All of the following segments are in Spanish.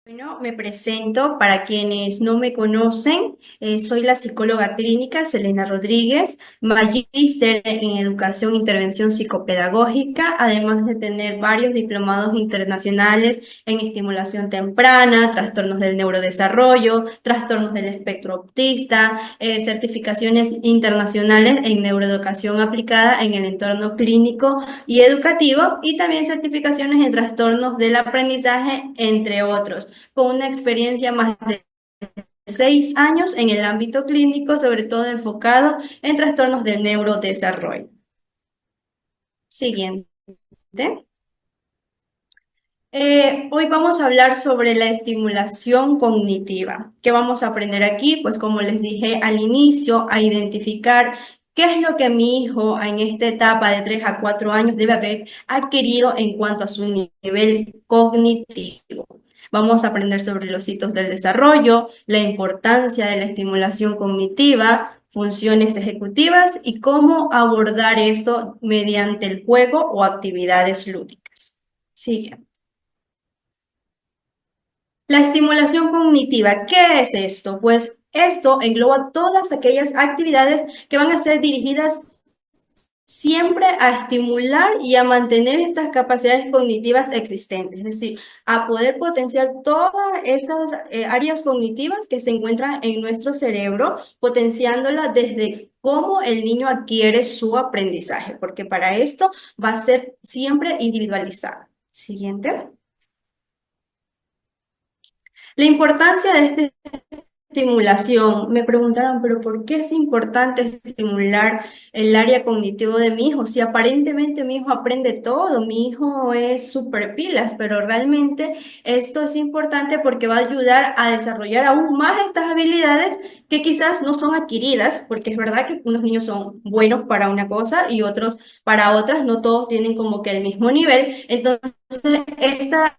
Bueno, me presento para quienes no me conocen. Soy la psicóloga clínica Selena Rodríguez, magíster en educación e intervención psicopedagógica, además de tener varios diplomados internacionales en estimulación temprana, trastornos del neurodesarrollo, trastornos del espectro autista, certificaciones internacionales en neuroeducación aplicada en el entorno clínico y educativo, y también certificaciones en trastornos del aprendizaje, entre otros, con una experiencia más de 6 años en el ámbito clínico, sobre todo enfocado en trastornos del neurodesarrollo. Siguiente. Hoy vamos a hablar sobre la estimulación cognitiva. ¿Qué vamos a aprender aquí? Pues como les dije al inicio, a identificar qué es lo que mi hijo en esta etapa de 3 a 4 años debe haber adquirido en cuanto a su nivel cognitivo. Vamos a aprender sobre los hitos del desarrollo, la importancia de la estimulación cognitiva, funciones ejecutivas y cómo abordar esto mediante el juego o actividades lúdicas. Sigue. La estimulación cognitiva, ¿qué es esto? Pues esto engloba todas aquellas actividades que van a ser dirigidas siempre a estimular y a mantener estas capacidades cognitivas existentes, es decir, a poder potenciar todas esas áreas cognitivas que se encuentran en nuestro cerebro, potenciándolas desde cómo el niño adquiere su aprendizaje, porque para esto va a ser siempre individualizado. Siguiente. La importancia de este estimulación. Me preguntaron, pero ¿por qué es importante estimular el área cognitivo de mi hijo? Si aparentemente mi hijo aprende todo, mi hijo es súper pilas, pero realmente esto es importante porque va a ayudar a desarrollar aún más estas habilidades que quizás no son adquiridas, porque es verdad que unos niños son buenos para una cosa y otros para otras, no todos tienen como que el mismo nivel. Entonces, esta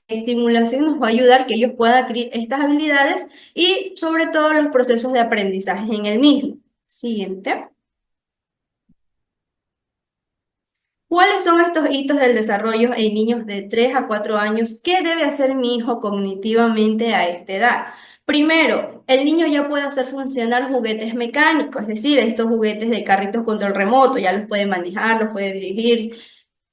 estimulación nos va a ayudar que ellos puedan adquirir estas habilidades y sobre todo los procesos de aprendizaje en el mismo. Siguiente. ¿Cuáles son estos hitos del desarrollo en niños de 3 a 4 años? ¿Qué debe hacer mi hijo cognitivamente a esta edad? Primero, el niño ya puede hacer funcionar juguetes mecánicos, es decir, estos juguetes de carritos control remoto, ya los puede manejar, los puede dirigir.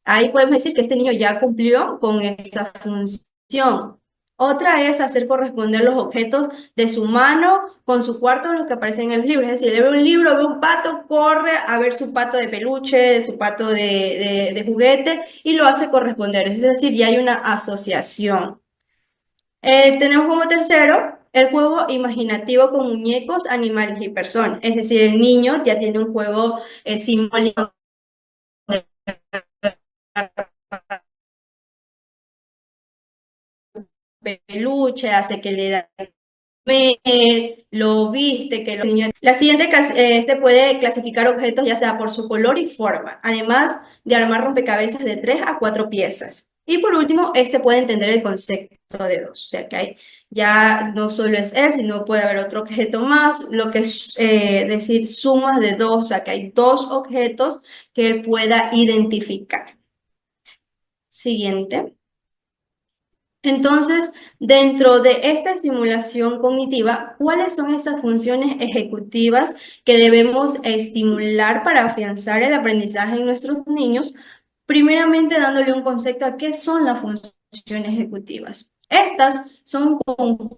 Ahí podemos decir que este niño ya cumplió con esa función. Otra es hacer corresponder los objetos de su mano con su cuarto, lo que aparece en el libro. Es decir, le ve un libro, ve un pato, corre a ver su pato de peluche, su pato de juguete y lo hace corresponder. Es decir, ya hay una asociación. Tenemos como tercero el juego imaginativo con muñecos, animales y personas. Es decir, el niño ya tiene un juego simbólico de peluche, hace que le da comer, lo viste, que los niños... La siguiente este puede clasificar objetos ya sea por su color y forma, además de armar rompecabezas de 3 a 4 piezas. Y por último, este puede entender el concepto de dos, o sea que hay, ya no solo es él, sino puede haber otro objeto más, lo que es decir sumas de dos, o sea que hay dos objetos que él pueda identificar. Siguiente. Entonces, dentro de esta estimulación cognitiva, ¿cuáles son esas funciones ejecutivas que debemos estimular para afianzar el aprendizaje en nuestros niños? Primeramente, dándole un concepto a qué son las funciones ejecutivas. Estas son un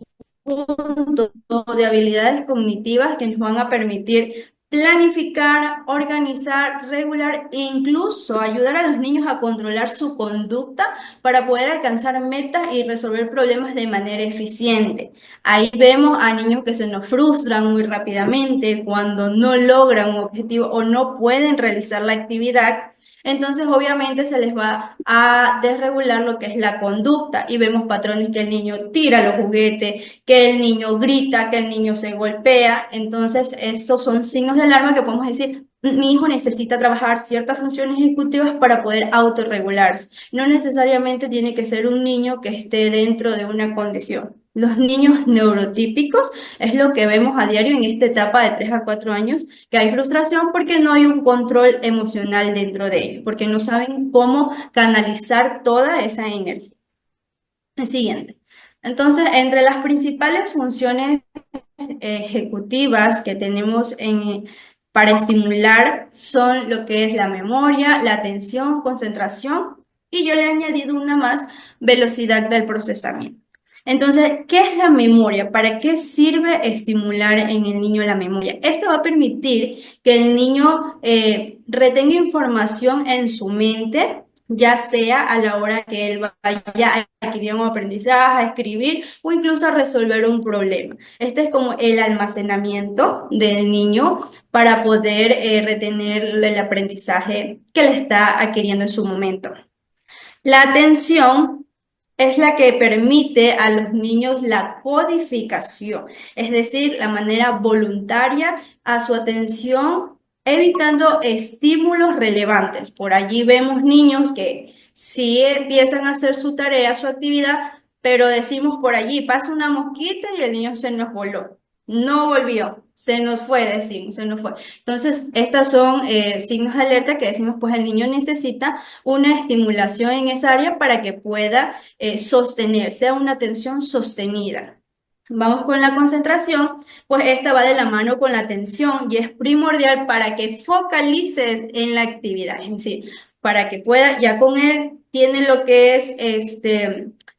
conjunto de habilidades cognitivas que nos van a permitir planificar, organizar, regular e incluso ayudar a los niños a controlar su conducta para poder alcanzar metas y resolver problemas de manera eficiente. Ahí vemos a niños que se nos frustran muy rápidamente cuando no logran un objetivo o no pueden realizar la actividad. Entonces, obviamente, se les va a desregular lo que es la conducta y vemos patrones que el niño tira los juguetes, que el niño grita, que el niño se golpea. Entonces, estos son signos de alarma que podemos decir, mi hijo necesita trabajar ciertas funciones ejecutivas para poder autorregularse. No necesariamente tiene que ser un niño que esté dentro de una condición. Los niños neurotípicos es lo que vemos a diario en esta etapa de 3 a 4 años, que hay frustración porque no hay un control emocional dentro de ellos, porque no saben cómo canalizar toda esa energía. El siguiente. Entonces, entre las principales funciones ejecutivas que tenemos para estimular son lo que es la memoria, la atención, concentración y yo le he añadido una más, velocidad del procesamiento. Entonces, ¿qué es la memoria? ¿Para qué sirve estimular en el niño la memoria? Esto va a permitir que el niño retenga información en su mente, ya sea a la hora que él vaya a adquirir un aprendizaje, a escribir o incluso a resolver un problema. Este es como el almacenamiento del niño para poder retener el aprendizaje que le está adquiriendo en su momento. La atención es la que permite a los niños la codificación, es decir, la manera voluntaria a su atención, evitando estímulos relevantes. Por allí vemos niños que sí empiezan a hacer su tarea, su actividad, pero decimos por allí, pasa una mosquita y el niño se nos voló. No volvió, se nos fue, decimos, se nos fue. Entonces, estas son signos de alerta que decimos, pues el niño necesita una estimulación en esa área para que pueda sostener, sea una atención sostenida. Vamos con la concentración, pues esta va de la mano con la atención y es primordial para que focalices en la actividad, es decir, para que pueda, ya con él tiene lo que es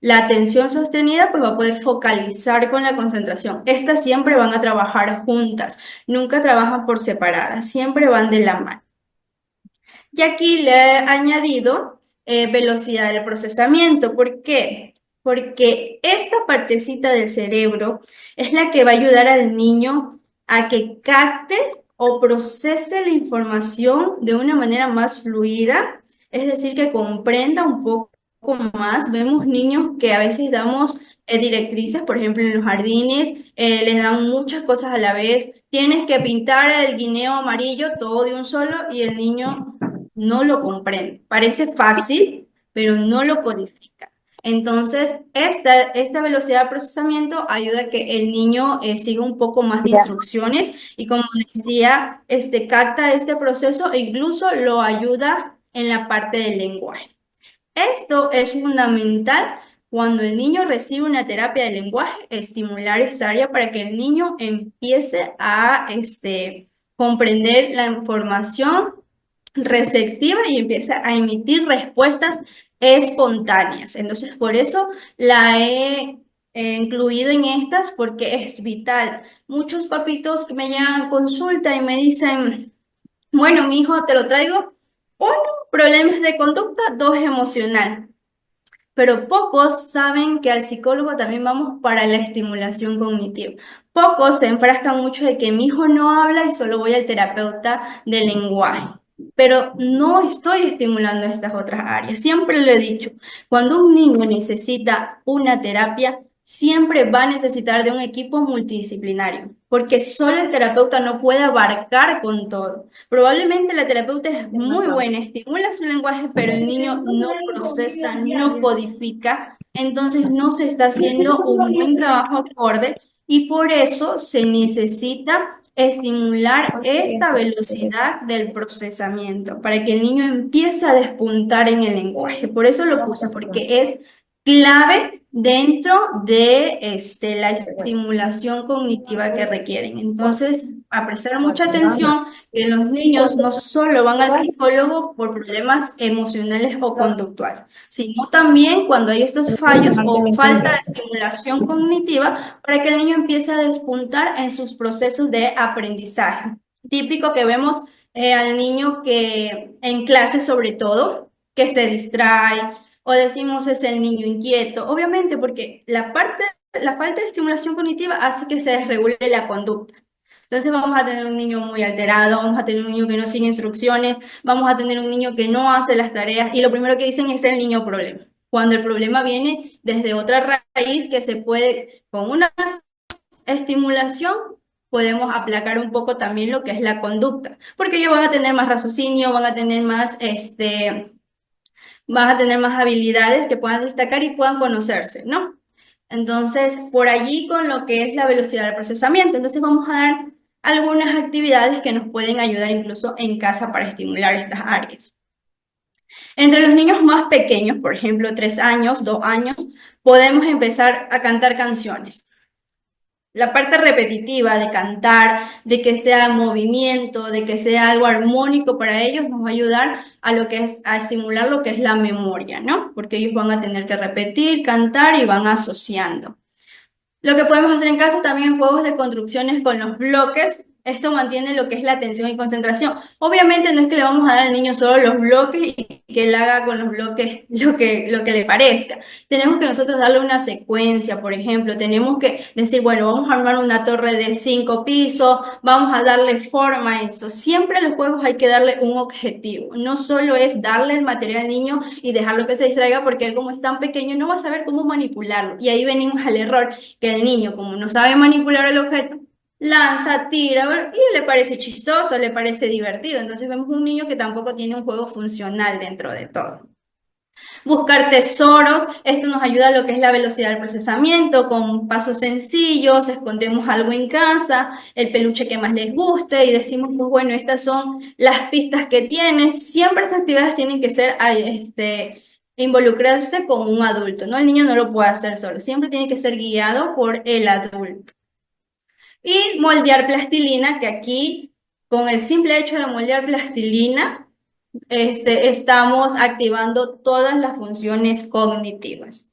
la atención sostenida, pues va a poder focalizar con la concentración. Estas siempre van a trabajar juntas, nunca trabajan por separadas, siempre van de la mano. Y aquí le he añadido velocidad del procesamiento. ¿Por qué? Porque esta partecita del cerebro es la que va a ayudar al niño a que capte o procese la información de una manera más fluida, es decir, que comprenda un poco más. Vemos niños que a veces damos directrices, por ejemplo, en los jardines, les dan muchas cosas a la vez. Tienes que pintar el guineo amarillo todo de un solo y el niño no lo comprende. Parece fácil, pero no lo codifica. Entonces, esta velocidad de procesamiento ayuda a que el niño siga un poco más de Ya. instrucciones y como decía, capta este proceso e incluso lo ayuda en la parte del lenguaje. Esto es fundamental cuando el niño recibe una terapia de lenguaje, estimular esta área para que el niño empiece a comprender la información receptiva y empieza a emitir respuestas espontáneas. Entonces, por eso la he incluido en estas porque es vital. Muchos papitos que me llegan a consulta y me dicen, bueno, mi hijo te lo traigo, uno, problemas de conducta, dos, emocional. Pero pocos saben que al psicólogo también vamos para la estimulación cognitiva. Pocos se enfrascan mucho de que mi hijo no habla y solo voy al terapeuta de lenguaje. Pero no estoy estimulando estas otras áreas. Siempre lo he dicho, cuando un niño necesita una terapia, siempre va a necesitar de un equipo multidisciplinario, porque solo el terapeuta no puede abarcar con todo. Probablemente la terapeuta es muy buena, estimula su lenguaje, pero el niño no procesa, no codifica, entonces no se está haciendo un buen trabajo acorde y por eso se necesita estimular esta velocidad del procesamiento para que el niño empiece a despuntar en el lenguaje. Por eso lo puse, porque es clave dentro de la estimulación cognitiva que requieren. Entonces, a prestar mucha atención que los niños no solo van al psicólogo por problemas emocionales o conductuales, sino también cuando hay estos fallos o falta de estimulación cognitiva para que el niño empiece a despuntar en sus procesos de aprendizaje. Típico que vemos al niño que en clase sobre todo, que se distrae o decimos es el niño inquieto, obviamente porque la falta de estimulación cognitiva hace que se desregule la conducta. Entonces vamos a tener un niño muy alterado, vamos a tener un niño que no sigue instrucciones, vamos a tener un niño que no hace las tareas y lo primero que dicen es el niño problema. Cuando el problema viene desde otra raíz que se puede, con una estimulación, podemos aplacar un poco también lo que es la conducta, porque ellos van a tener más raciocinio, van a tener más, van a tener más habilidades que puedan destacar y puedan conocerse, ¿no? Entonces, por allí con lo que es la velocidad del procesamiento. Entonces, vamos a dar algunas actividades que nos pueden ayudar incluso en casa para estimular estas áreas. Entre los niños más pequeños, por ejemplo, 3 años, 2 años, podemos empezar a cantar canciones. La parte repetitiva de cantar, de que sea movimiento, de que sea algo armónico para ellos, nos va a ayudar a lo que es, a estimular lo que es la memoria, ¿no? Porque ellos van a tener que repetir, cantar y van asociando. Lo que podemos hacer en casa también es juegos de construcciones con los bloques. Esto mantiene lo que es la atención y concentración. Obviamente no es que le vamos a dar al niño solo los bloques y que él haga con los bloques lo que le parezca. Tenemos que nosotros darle una secuencia, por ejemplo. Tenemos que decir, bueno, vamos a armar una torre de 5 pisos, vamos a darle forma a eso. Siempre a los juegos hay que darle un objetivo. No solo es darle el material al niño y dejarlo que se distraiga porque él como es tan pequeño no va a saber cómo manipularlo. Y ahí venimos al error que el niño, como no sabe manipular el objeto, lanza, tira y le parece chistoso, le parece divertido. Entonces vemos un niño que tampoco tiene un juego funcional dentro de todo. Buscar tesoros, esto nos ayuda a lo que es la velocidad del procesamiento, con pasos sencillos, escondemos algo en casa, el peluche que más les guste y decimos, pues bueno, estas son las pistas que tienes. Siempre estas actividades tienen que ser, involucrarse con un adulto, ¿no? El niño no lo puede hacer solo, siempre tiene que ser guiado por el adulto. Y moldear plastilina, que aquí, con el simple hecho de moldear plastilina, estamos activando todas las funciones cognitivas.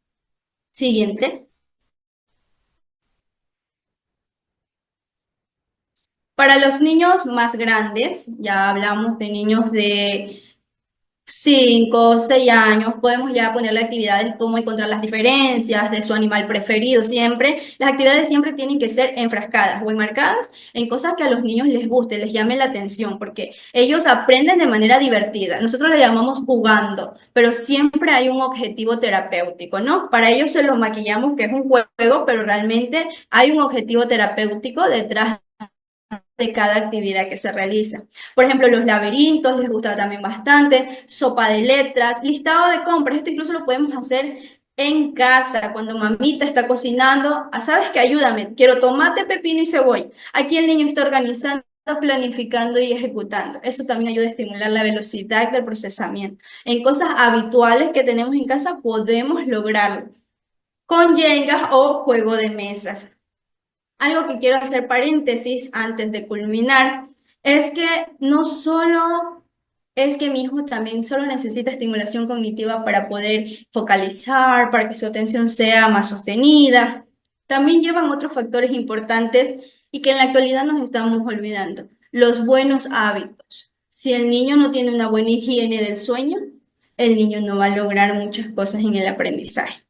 Siguiente. Para los niños más grandes, ya hablamos de niños de 5, 6 años, podemos ya ponerle actividades como encontrar las diferencias de su animal preferido siempre. Las actividades siempre tienen que ser enfrascadas o enmarcadas en cosas que a los niños les guste, les llame la atención, porque ellos aprenden de manera divertida. Nosotros le llamamos jugando, pero siempre hay un objetivo terapéutico, ¿no? Para ellos se los maquillamos que es un juego, pero realmente hay un objetivo terapéutico detrás de cada actividad que se realiza. Por ejemplo, los laberintos les gusta también bastante, sopa de letras, listado de compras, esto incluso lo podemos hacer en casa, cuando mamita está cocinando, sabes que ayúdame, quiero tomate, pepino y cebolla. Aquí el niño está organizando, planificando y ejecutando. Eso también ayuda a estimular la velocidad del procesamiento. En cosas habituales que tenemos en casa podemos lograrlo con yengas o juego de mesas. Algo que quiero hacer paréntesis antes de culminar es que no solo es que mi hijo también solo necesita estimulación cognitiva para poder focalizar, para que su atención sea más sostenida. También llevan otros factores importantes y que en la actualidad nos estamos olvidando. Los buenos hábitos. Si el niño no tiene una buena higiene del sueño, el niño no va a lograr muchas cosas en el aprendizaje.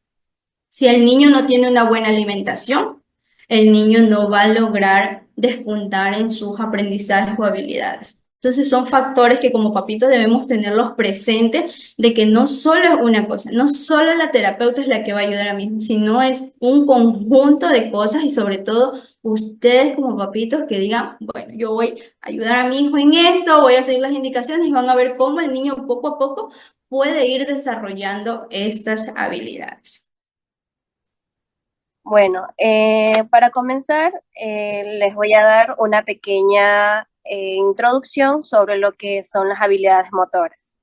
Si el niño no tiene una buena alimentación, el niño no va a lograr despuntar en sus aprendizajes o habilidades. Entonces son factores que como papitos debemos tenerlos presentes de que no solo es una cosa, no solo la terapeuta es la que va a ayudar a mi hijo, sino es un conjunto de cosas y sobre todo ustedes como papitos que digan, bueno, yo voy a ayudar a mi hijo en esto, voy a seguir las indicaciones y van a ver cómo el niño poco a poco puede ir desarrollando estas habilidades. Bueno, para comenzar, les voy a dar una pequeña introducción sobre lo que son las habilidades motoras.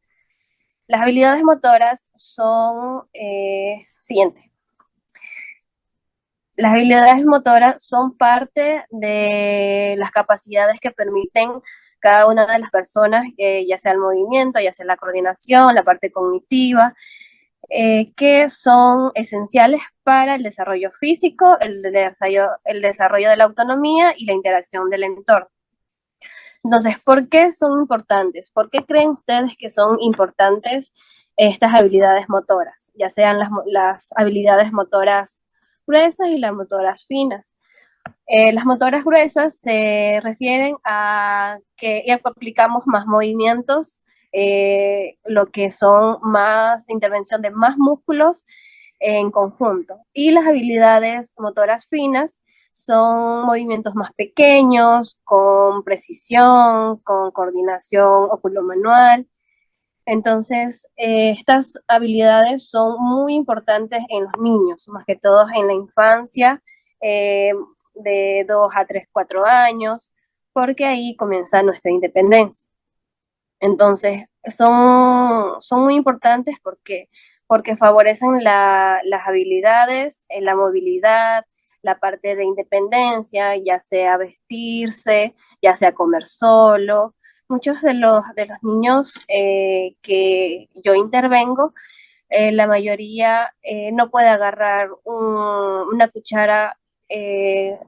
Las habilidades motoras son siguientes. Las habilidades motoras son parte de las capacidades que permiten cada una de las personas, ya sea el movimiento, ya sea la coordinación, la parte cognitiva, que son esenciales para el desarrollo físico, el desarrollo de la autonomía y la interacción del entorno. Entonces, ¿por qué son importantes? ¿Por qué creen ustedes que son importantes estas habilidades motoras? Ya sean las habilidades motoras gruesas y las motoras finas. Las motoras gruesas se refieren a que aplicamos más movimientos, lo que son más intervención de más músculos en conjunto. Y las habilidades motoras finas son movimientos más pequeños, con precisión, con coordinación oculomanual. Entonces, estas habilidades son muy importantes en los niños, más que todo en la infancia, eh, de 2 a 3, 4 años, porque ahí comienza nuestra independencia. Entonces, son muy importantes porque favorecen las habilidades, la movilidad, la parte de independencia, ya sea vestirse, ya sea comer solo. Muchos de los niños que yo intervengo, la mayoría no puede agarrar una cuchara eh,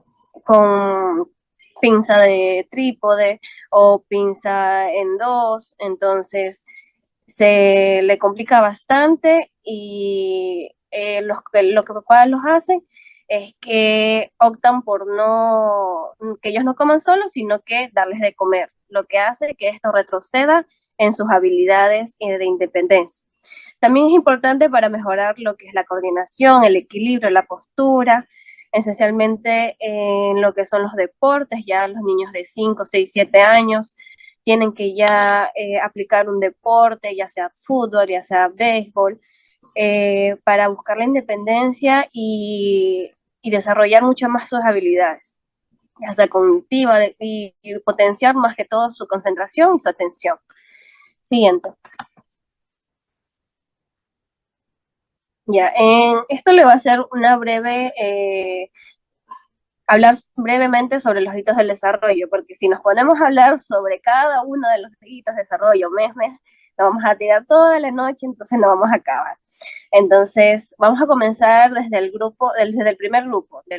con pinza de trípode o pinza en dos, entonces se le complica bastante y lo que los papás los hacen es que optan por no, que ellos no coman solos, sino que darles de comer, lo que hace que esto retroceda en sus habilidades de independencia. También es importante para mejorar lo que es la coordinación, el equilibrio, la postura, esencialmente en lo que son los deportes, ya los niños de 5, 6, 7 años tienen que ya aplicar un deporte, ya sea fútbol, ya sea béisbol, para buscar la independencia y desarrollar mucho más sus habilidades, ya sea cognitiva y potenciar más que todo su concentración y su atención. Siguiente. Ya, en esto le voy a hacer una breve, hablar brevemente sobre los hitos del desarrollo, porque si nos ponemos a hablar sobre cada uno de los hitos de desarrollo mes, nos vamos a tirar toda la noche, entonces no vamos a acabar. Entonces, vamos a comenzar desde el grupo, desde el primer grupo de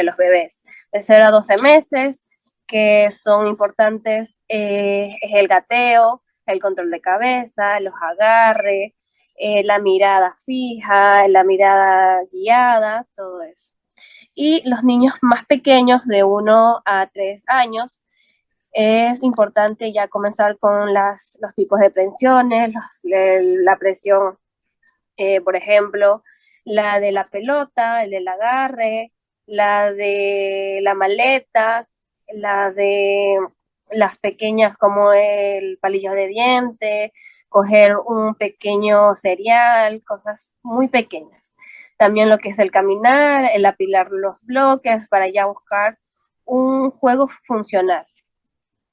los bebés, de 0 a 12 meses, que son importantes, es el gateo, el control de cabeza, los agarres, la mirada fija, la mirada guiada, todo eso. Y los niños más pequeños, de 1 a 3 años, es importante ya comenzar con los tipos de presiones, la presión, por ejemplo, la de la pelota, el del agarre, la de la maleta, la de las pequeñas como el palillo de diente, coger un pequeño cereal, cosas muy pequeñas. También lo que es el caminar, el apilar los bloques para ya buscar un juego funcional,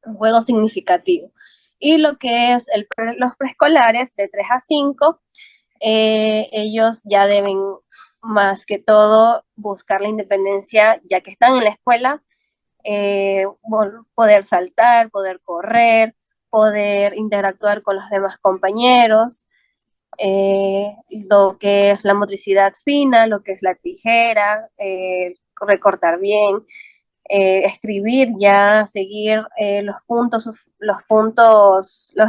un juego significativo. Y lo que es los preescolares de 3 a 5, ellos ya deben más que todo buscar la independencia, ya que están en la escuela, poder saltar, poder correr, poder interactuar con los demás compañeros, lo que es la motricidad fina, lo que es la tijera, recortar bien, escribir ya, seguir los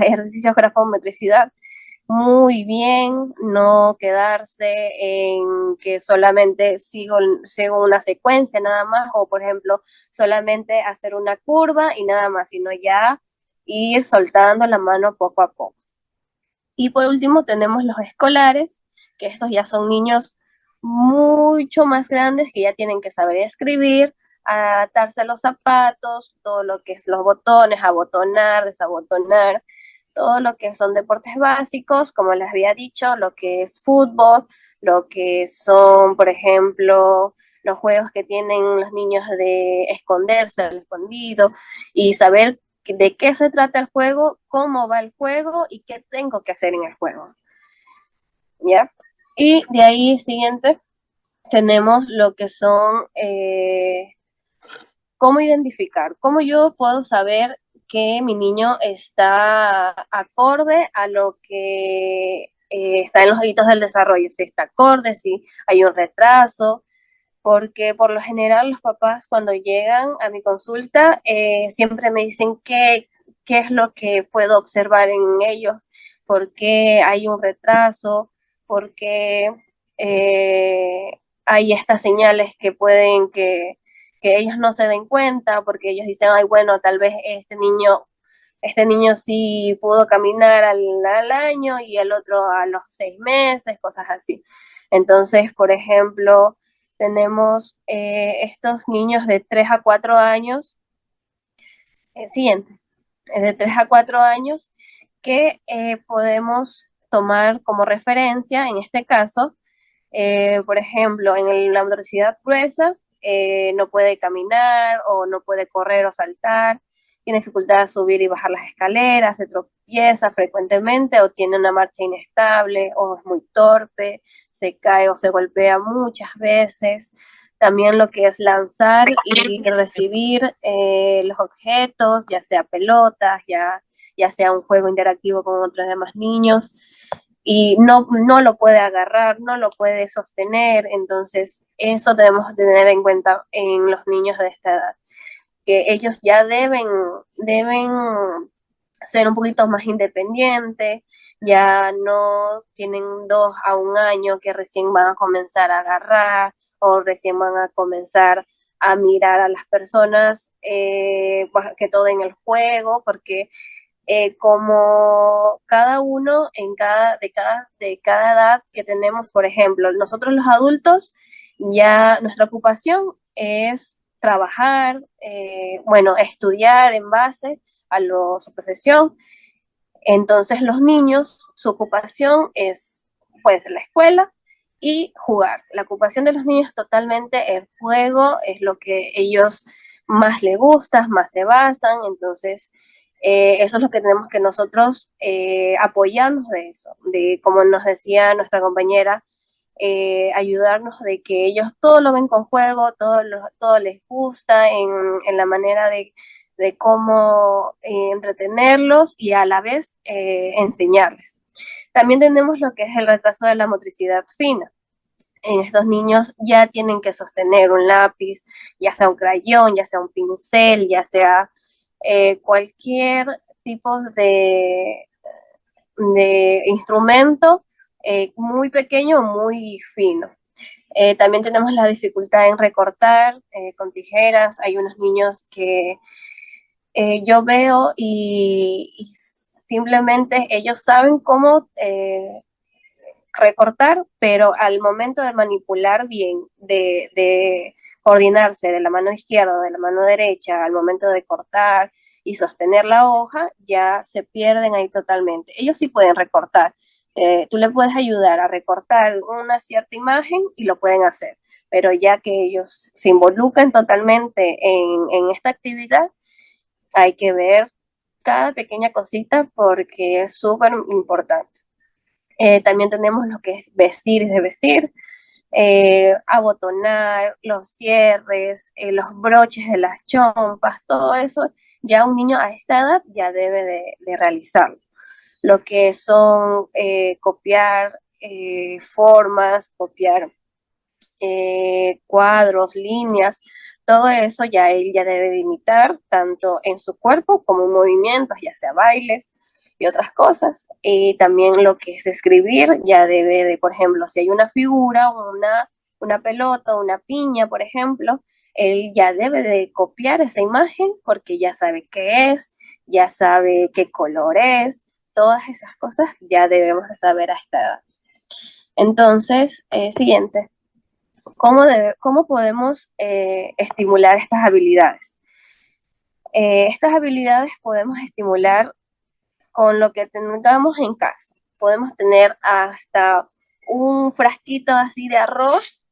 ejercicios grafomotricidad muy bien, no quedarse en que solamente sigo una secuencia nada más, o por ejemplo, solamente hacer una curva y nada más, sino ya ir soltando la mano poco a poco. Y por último tenemos los escolares, que estos ya son niños mucho más grandes que ya tienen que saber escribir, atarse los zapatos, todo lo que es los botones, abotonar, desabotonar, todo lo que son deportes básicos, como les había dicho, lo que es fútbol, lo que son, por ejemplo, los juegos que tienen los niños de esconderse, el escondido, y saber de qué se trata el juego, cómo va el juego y qué tengo que hacer en el juego. ¿Ya? Y de ahí siguiente tenemos lo que son cómo identificar, cómo yo puedo saber que mi niño está acorde a lo que está en los hitos del desarrollo, si está acorde, si hay un retraso, porque por lo general los papás cuando llegan a mi consulta siempre me dicen qué es lo que puedo observar en ellos, por qué hay un retraso, por qué hay estas señales que pueden que ellos no se den cuenta, porque ellos dicen, ay, bueno, tal vez este niño sí pudo caminar al año y el otro a los 6 meses, cosas así. Entonces, por ejemplo, tenemos estos niños de 3 a 4 años, siguiente, de 3 a 4 años, que podemos tomar como referencia, en este caso, por ejemplo, en la motricidad gruesa, no puede caminar o no puede correr o saltar, tiene dificultad de subir y bajar las escaleras, se tropieza frecuentemente o tiene una marcha inestable o es muy torpe, se cae o se golpea muchas veces. También lo que es lanzar y recibir los objetos, ya sea pelotas, ya sea un juego interactivo con otros demás niños, y no lo puede agarrar, no lo puede sostener. Entonces eso debemos tener en cuenta en los niños de esta edad, que ellos ya deben ser un poquito más independientes, ya no tienen 2 a 1 año que recién van a comenzar a agarrar o recién van a comenzar a mirar a las personas, que todo en el juego, porque como cada uno de cada edad que tenemos, por ejemplo, nosotros los adultos, ya nuestra ocupación es trabajar, bueno, estudiar en base su profesión. Entonces los niños, su ocupación es pues la escuela y jugar. La ocupación de los niños totalmente el juego, es lo que ellos más les gusta, más se basan. Entonces eso es lo que tenemos que nosotros apoyarnos de eso, de como nos decía nuestra compañera, ayudarnos de que ellos todo lo ven con juego, todo les gusta en la manera de cómo entretenerlos y a la vez enseñarles. También tenemos lo que es el retraso de la motricidad fina. En estos niños ya tienen que sostener un lápiz, ya sea un crayón, ya sea un pincel, ya sea cualquier tipo de instrumento, muy pequeño o muy fino. También tenemos la dificultad en recortar con tijeras. Hay unos niños que yo veo y simplemente ellos saben cómo recortar, pero al momento de manipular bien, de coordinarse de la mano izquierda o de la mano derecha, al momento de cortar y sostener la hoja, ya se pierden ahí totalmente. Ellos sí pueden recortar. Tú le puedes ayudar a recortar una cierta imagen y lo pueden hacer, pero ya que ellos se involucran totalmente en esta actividad, hay que ver cada pequeña cosita porque es súper importante. También tenemos lo que es vestir y desvestir, abotonar, los cierres, los broches de las chompas, todo eso, ya un niño a esta edad ya debe de realizarlo. Lo que son copiar formas, copiar cuadros, líneas, todo eso ya él ya debe de imitar, tanto en su cuerpo como en movimientos, ya sea bailes y otras cosas. Y también lo que es escribir, ya debe de, por ejemplo, si hay una figura, una pelota, una piña, por ejemplo, él ya debe de copiar esa imagen porque ya sabe qué es, ya sabe qué color es, todas esas cosas ya debemos de saber a esta edad. Entonces, siguiente. ¿Cómo podemos estimular estas habilidades? Estas habilidades podemos estimular con lo que tengamos en casa. Podemos tener hasta un frasquito así de arroz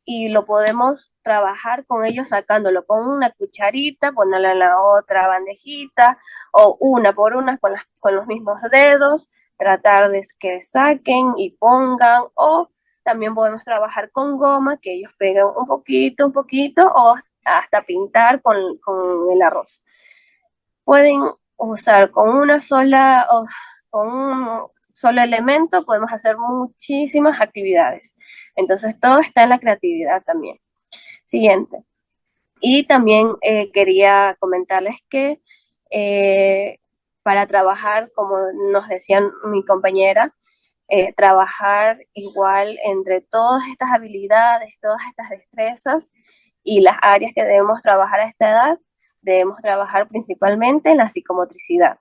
y lo podemos trabajar con ellos sacándolo con una cucharita, ponerla en la otra bandejita o una por una con los mismos dedos, tratar de que saquen y pongan, o también podemos trabajar con goma, que ellos peguen un poquito o hasta pintar con el arroz. Pueden usar con una sola o con un solo elemento, podemos hacer muchísimas actividades. Entonces todo está en la creatividad también. Siguiente. Y también quería comentarles que para trabajar, como nos decía mi compañera, trabajar igual entre todas estas habilidades, todas estas destrezas y las áreas que debemos trabajar a esta edad, debemos trabajar principalmente en la psicomotricidad,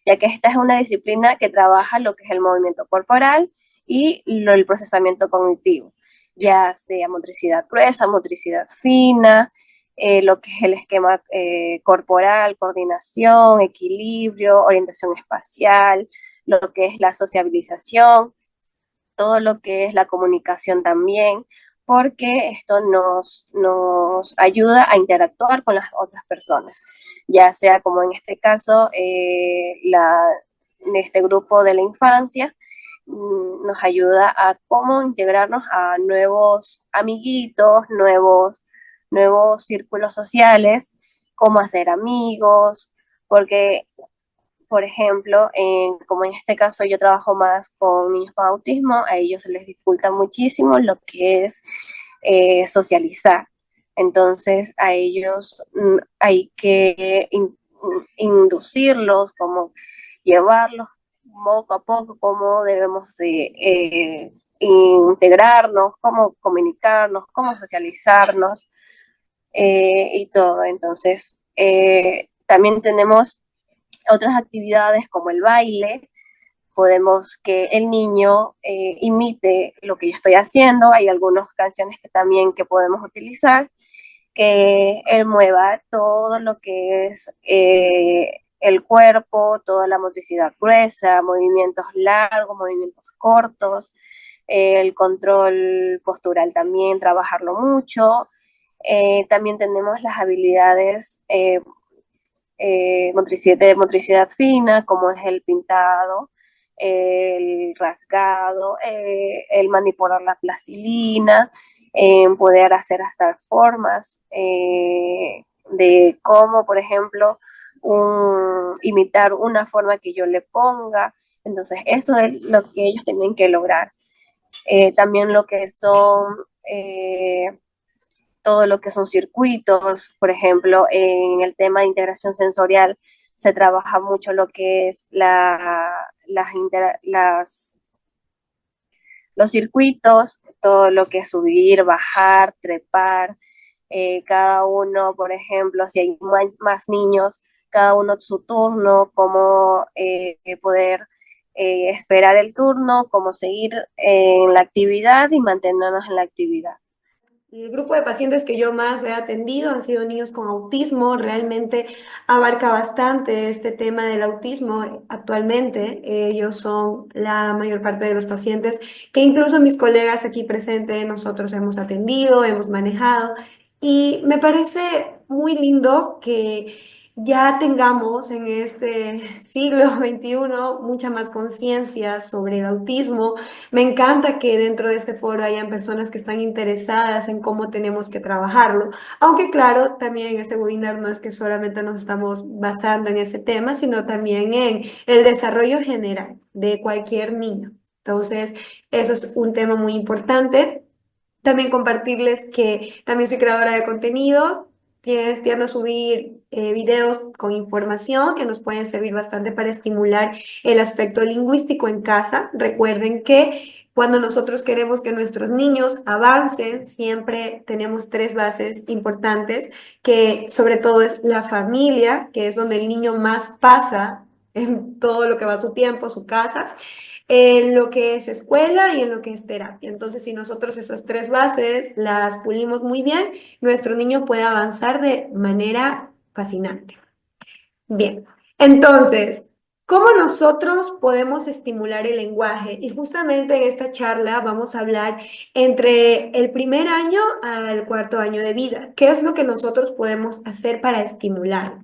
ya que esta es una disciplina que trabaja lo que es el movimiento corporal y el procesamiento cognitivo, ya sea motricidad gruesa, motricidad fina, lo que es el esquema corporal, coordinación, equilibrio, orientación espacial, lo que es la sociabilización, todo lo que es la comunicación también, porque esto nos ayuda a interactuar con las otras personas, ya sea como en este caso, de este grupo de la infancia, nos ayuda a cómo integrarnos a nuevos amiguitos, nuevos círculos sociales, cómo hacer amigos, porque por ejemplo, como en este caso yo trabajo más con niños con autismo, a ellos se les dificulta muchísimo lo que es socializar. Entonces, a ellos hay que inducirlos, como llevarlos poco a poco, cómo debemos de integrarnos, cómo comunicarnos, cómo socializarnos y todo. Entonces, también tenemos otras actividades como el baile, podemos que el niño imite lo que yo estoy haciendo, hay algunas canciones que también que podemos utilizar, que él mueva todo lo que es el cuerpo, toda la motricidad gruesa, movimientos largos, movimientos cortos, el control postural también, trabajarlo mucho. También tenemos las habilidades de motricidad fina, como es el pintado, el rasgado, el manipular la plastilina, poder hacer hasta formas de cómo, por ejemplo, imitar una forma que yo le ponga. Entonces, eso es lo que ellos tienen que lograr. También lo que son todo lo que son circuitos, por ejemplo, en el tema de integración sensorial se trabaja mucho lo que es los circuitos, todo lo que es subir, bajar, trepar, cada uno, por ejemplo, si hay más niños, cada uno su turno, cómo poder esperar el turno, cómo seguir en la actividad y mantenernos en la actividad. El grupo de pacientes que yo más he atendido han sido niños con autismo. Realmente abarca bastante este tema del autismo actualmente. Ellos son la mayor parte de los pacientes que incluso mis colegas aquí presentes nosotros hemos atendido, hemos manejado. Y me parece muy lindo que ya tengamos en este siglo XXI mucha más conciencia sobre el autismo. Me encanta que dentro de este foro hayan personas que están interesadas en cómo tenemos que trabajarlo, aunque claro, también en este webinar no es que solamente nos estamos basando en ese tema, sino también en el desarrollo general de cualquier niño. Entonces, eso es un tema muy importante. También compartirles que también soy creadora de contenido. Tiendo a subir videos con información que nos pueden servir bastante para estimular el aspecto lingüístico en casa. Recuerden que cuando nosotros queremos que nuestros niños avancen, siempre tenemos tres bases importantes, que sobre todo es la familia, que es donde el niño más pasa en todo lo que va su tiempo, su casa, en lo que es escuela y en lo que es terapia. Entonces, si nosotros esas tres bases las pulimos muy bien, nuestro niño puede avanzar de manera fascinante. Bien, entonces, ¿cómo nosotros podemos estimular el lenguaje? Y justamente en esta charla vamos a hablar entre el primer año al cuarto año de vida. ¿Qué es lo que nosotros podemos hacer para estimular?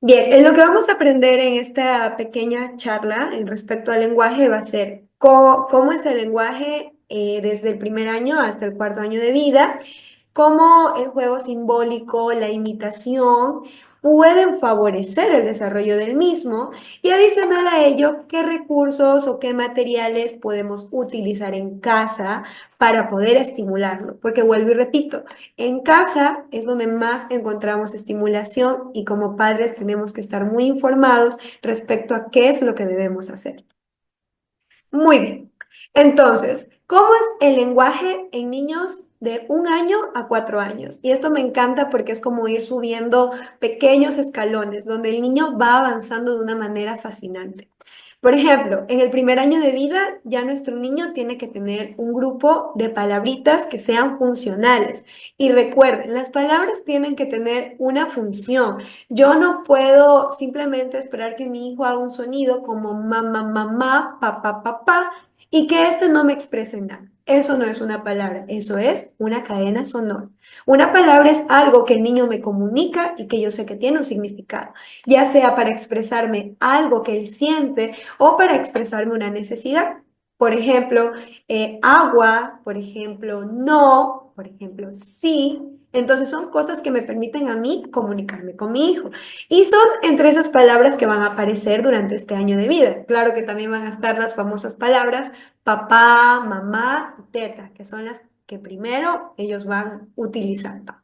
Bien, en lo que vamos a aprender en esta pequeña charla en respecto al lenguaje va a ser cómo es el lenguaje desde el primer año hasta el cuarto año de vida, cómo el juego simbólico, la imitación pueden favorecer el desarrollo del mismo y adicional a ello, qué recursos o qué materiales podemos utilizar en casa para poder estimularlo. Porque vuelvo y repito, en casa es donde más encontramos estimulación y como padres tenemos que estar muy informados respecto a qué es lo que debemos hacer. Muy bien. Entonces, ¿cómo es el lenguaje en niños de 1 año a 4 años? Y esto me encanta porque es como ir subiendo pequeños escalones donde el niño va avanzando de una manera fascinante. Por ejemplo, en el primer año de vida ya nuestro niño tiene que tener un grupo de palabritas que sean funcionales. Y recuerden, las palabras tienen que tener una función. Yo no puedo simplemente esperar que mi hijo haga un sonido como mamá, mamá, papá, papá, y que este no me exprese nada. Eso no es una palabra, eso es una cadena sonora. Una palabra es algo que el niño me comunica y que yo sé que tiene un significado, ya sea para expresarme algo que él siente o para expresarme una necesidad. Por ejemplo, agua, por ejemplo, no, por ejemplo, sí. Entonces son cosas que me permiten a mí comunicarme con mi hijo. Y son entre esas palabras que van a aparecer durante este año de vida. Claro que también van a estar las famosas palabras papá, mamá y teta, que son las que primero ellos van utilizando.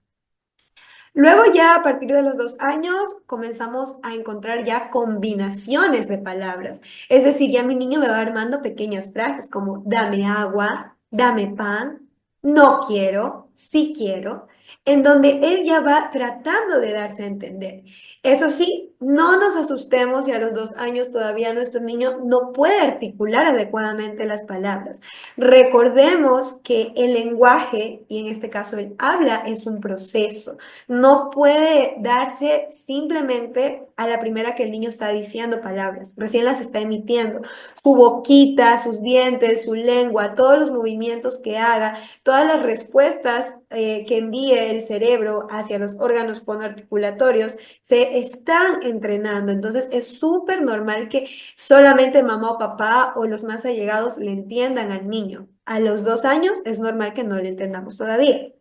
Luego ya a partir de los 2 años comenzamos a encontrar ya combinaciones de palabras. Es decir, ya mi niño me va armando pequeñas frases como dame agua, dame pan, no quiero, sí quiero, en donde él ya va tratando de darse a entender. Eso sí, no nos asustemos si a los 2 años todavía nuestro niño no puede articular adecuadamente las palabras. Recordemos que el lenguaje, y en este caso el habla, es un proceso. No puede darse simplemente a la primera que el niño está diciendo palabras, recién las está emitiendo. Su boquita, sus dientes, su lengua, todos los movimientos que haga, todas las respuestas que envíe el cerebro hacia los órganos fonoarticulatorios se están entrenando. Entonces es súper normal que solamente mamá o papá o los más allegados le entiendan al niño. A los 2 años es normal que no le entendamos todavía.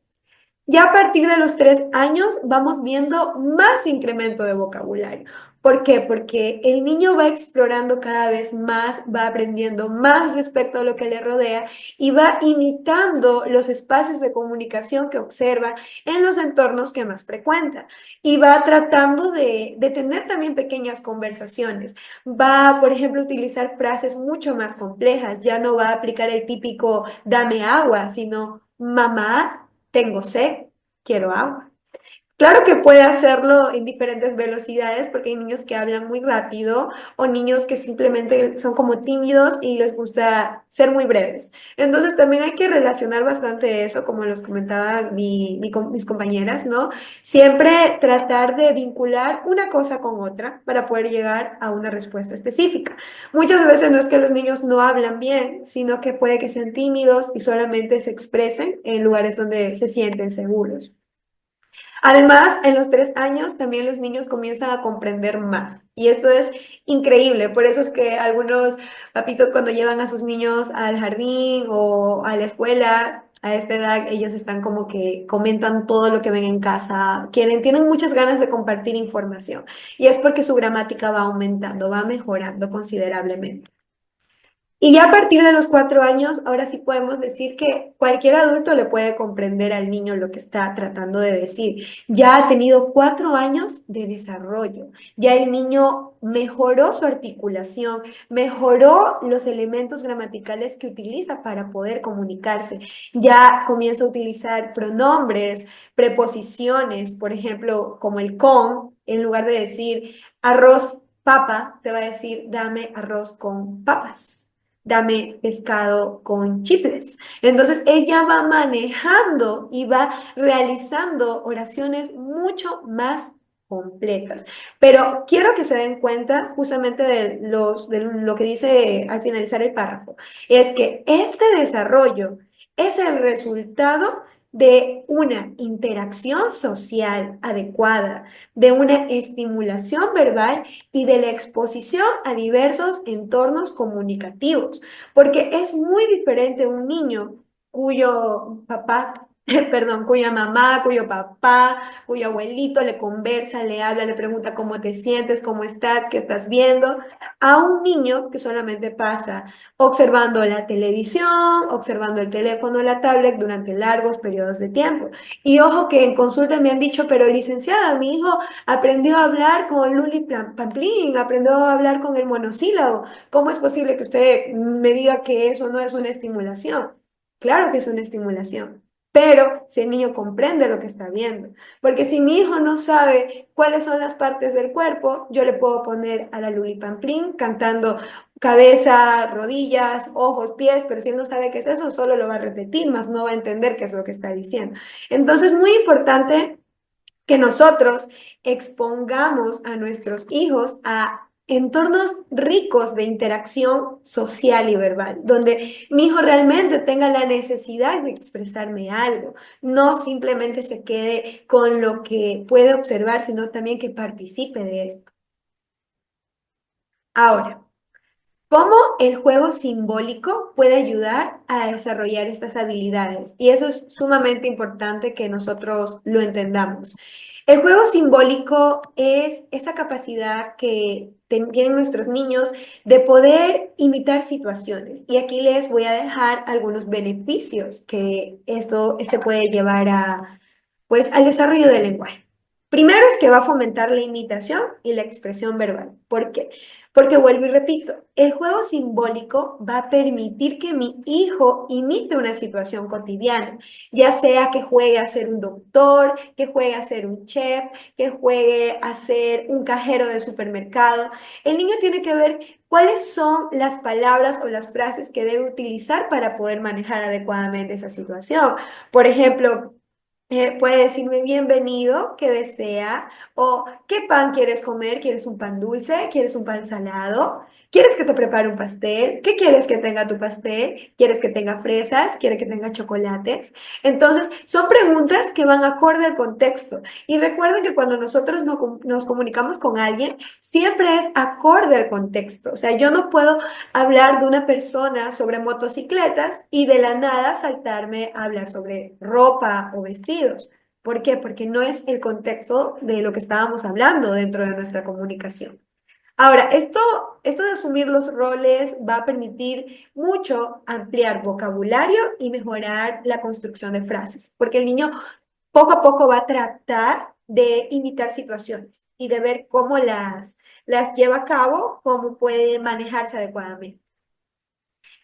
Ya a partir de los 3 años vamos viendo más incremento de vocabulario. ¿Por qué? Porque el niño va explorando cada vez más, va aprendiendo más respecto a lo que le rodea y va imitando los espacios de comunicación que observa en los entornos que más frecuenta. Y va tratando de tener también pequeñas conversaciones. Va, por ejemplo, a utilizar frases mucho más complejas. Ya no va a aplicar el típico dame agua, sino mamá, tengo sed, quiero agua. Claro que puede hacerlo en diferentes velocidades porque hay niños que hablan muy rápido o niños que simplemente son como tímidos y les gusta ser muy breves. Entonces también hay que relacionar bastante eso, como los comentaba mis compañeras, ¿no? Siempre tratar de vincular una cosa con otra para poder llegar a una respuesta específica. Muchas veces no es que los niños no hablan bien, sino que puede que sean tímidos y solamente se expresen en lugares donde se sienten seguros. Además, en los 3 años también los niños comienzan a comprender más. Y esto es increíble. Por eso es que algunos papitos cuando llevan a sus niños al jardín o a la escuela, a esta edad, ellos están como que comentan todo lo que ven en casa, quieren, tienen muchas ganas de compartir información. Y es porque su gramática va aumentando, va mejorando considerablemente. Y ya a partir de los 4 años, ahora sí podemos decir que cualquier adulto le puede comprender al niño lo que está tratando de decir. Ya ha tenido 4 años de desarrollo. Ya el niño mejoró su articulación, mejoró los elementos gramaticales que utiliza para poder comunicarse. Ya comienza a utilizar pronombres, preposiciones, por ejemplo, como el con, en lugar de decir arroz, papa, te va a decir dame arroz con papas, dame pescado con chifles. Entonces ella va manejando y va realizando oraciones mucho más completas. Pero quiero que se den cuenta justamente de lo que dice al finalizar el párrafo. Es que este desarrollo es el resultado de una interacción social adecuada, de una estimulación verbal y de la exposición a diversos entornos comunicativos, porque es muy diferente un niño cuyo papá, perdón, cuya mamá, cuyo papá, cuyo abuelito le conversa, le habla, le pregunta cómo te sientes, cómo estás, qué estás viendo, a un niño que solamente pasa observando la televisión, observando el teléfono, la tablet durante largos periodos de tiempo. Y ojo que en consulta me han dicho, pero licenciada, mi hijo aprendió a hablar con Luli Pamplín, aprendió a hablar con el monosílabo. ¿Cómo es posible que usted me diga que eso no es una estimulación? Claro que es una estimulación, pero si el niño comprende lo que está viendo. Porque si mi hijo no sabe cuáles son las partes del cuerpo, yo le puedo poner a la Luli Pamplín cantando cabeza, rodillas, ojos, pies, pero si él no sabe qué es eso, solo lo va a repetir, más no va a entender qué es lo que está diciendo. Entonces, muy importante que nosotros expongamos a nuestros hijos a entornos ricos de interacción social y verbal, donde mi hijo realmente tenga la necesidad de expresarme algo, no simplemente se quede con lo que puede observar, sino también que participe de esto. Ahora, ¿cómo el juego simbólico puede ayudar a desarrollar estas habilidades? Y eso es sumamente importante que nosotros lo entendamos. El juego simbólico es esa capacidad que tienen nuestros niños de poder imitar situaciones. Y aquí les voy a dejar algunos beneficios que este puede llevar a, pues, al desarrollo del lenguaje. Primero es que va a fomentar la imitación y la expresión verbal. ¿Por qué? Porque vuelvo y repito, el juego simbólico va a permitir que mi hijo imite una situación cotidiana, ya sea que juegue a ser un doctor, que juegue a ser un chef, que juegue a ser un cajero de supermercado. El niño tiene que ver cuáles son las palabras o las frases que debe utilizar para poder manejar adecuadamente esa situación. Por ejemplo, puede decirme bienvenido, ¿qué desea? O ¿qué pan quieres comer? ¿Quieres un pan dulce? ¿Quieres un pan salado? ¿Quieres que te prepare un pastel? ¿Qué quieres que tenga tu pastel? ¿Quieres que tenga fresas? ¿Quieres que tenga chocolates? Entonces, son preguntas que van acorde al contexto. Y recuerden que cuando nosotros nos comunicamos con alguien, siempre es acorde al contexto. O sea, yo no puedo hablar de una persona sobre motocicletas y de la nada saltarme a hablar sobre ropa o vestidos. ¿Por qué? Porque no es el contexto de lo que estábamos hablando dentro de nuestra comunicación. Ahora, esto de asumir los roles va a permitir mucho ampliar vocabulario y mejorar la construcción de frases, porque el niño poco a poco va a tratar de imitar situaciones y de ver cómo las lleva a cabo, cómo puede manejarse adecuadamente.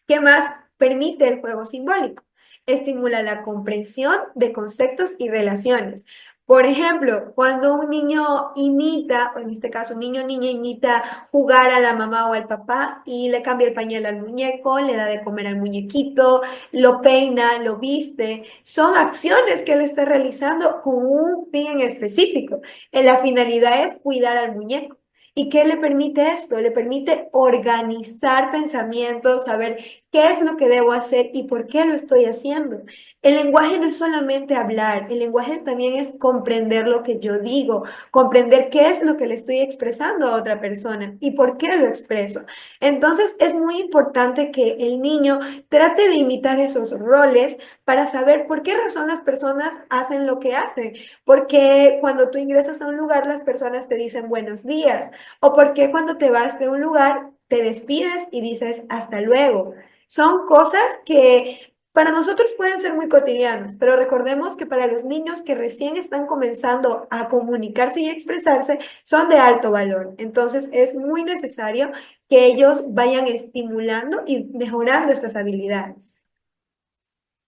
¿Qué más permite el juego simbólico? Estimula la comprensión de conceptos y relaciones. Por ejemplo, cuando un niño imita, o en este caso un niño o niña imita jugar a la mamá o al papá y le cambia el pañal al muñeco, le da de comer al muñequito, lo peina, lo viste, son acciones que él está realizando con un fin en específico. La finalidad es cuidar al muñeco. ¿Y qué le permite esto? Le permite organizar pensamientos, saber qué es lo que debo hacer y por qué lo estoy haciendo. El lenguaje no es solamente hablar, el lenguaje también es comprender lo que yo digo, comprender qué es lo que le estoy expresando a otra persona y por qué lo expreso. Entonces es muy importante que el niño trate de imitar esos roles para saber por qué razón las personas hacen lo que hacen. Porque cuando tú ingresas a un lugar, las personas te dicen buenos días. O por qué cuando te vas de un lugar, te despides y dices hasta luego. Son cosas que para nosotros pueden ser muy cotidianos, pero recordemos que para los niños que recién están comenzando a comunicarse y expresarse, son de alto valor. Entonces es muy necesario que ellos vayan estimulando y mejorando estas habilidades.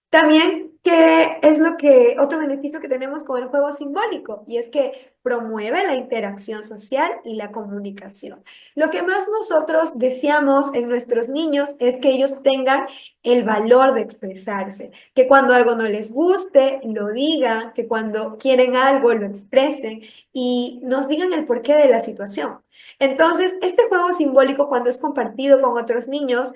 También, ¿qué es otro beneficio que tenemos con el juego simbólico? Y es que promueve la interacción social y la comunicación. Lo que más nosotros deseamos en nuestros niños es que ellos tengan el valor de expresarse, que cuando algo no les guste, lo digan, que cuando quieren algo, lo expresen y nos digan el porqué de la situación. Entonces, este juego simbólico, cuando es compartido con otros niños,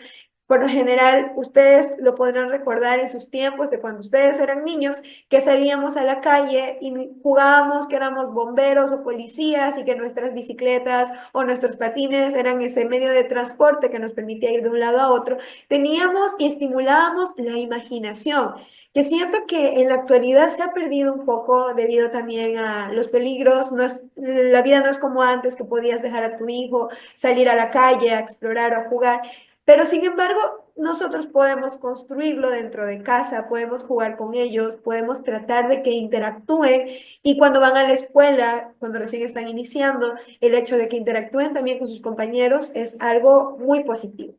por lo general, ustedes lo podrán recordar en sus tiempos de cuando ustedes eran niños, que salíamos a la calle y jugábamos que éramos bomberos o policías y que nuestras bicicletas o nuestros patines eran ese medio de transporte que nos permitía ir de un lado a otro. Teníamos y estimulábamos la imaginación, que siento que en la actualidad se ha perdido un poco debido también a los peligros. La vida no es como antes, que podías dejar a tu hijo salir a la calle a explorar o a jugar. Pero sin embargo, nosotros podemos construirlo dentro de casa, podemos jugar con ellos, podemos tratar de que interactúen y cuando van a la escuela, cuando recién están iniciando, el hecho de que interactúen también con sus compañeros es algo muy positivo.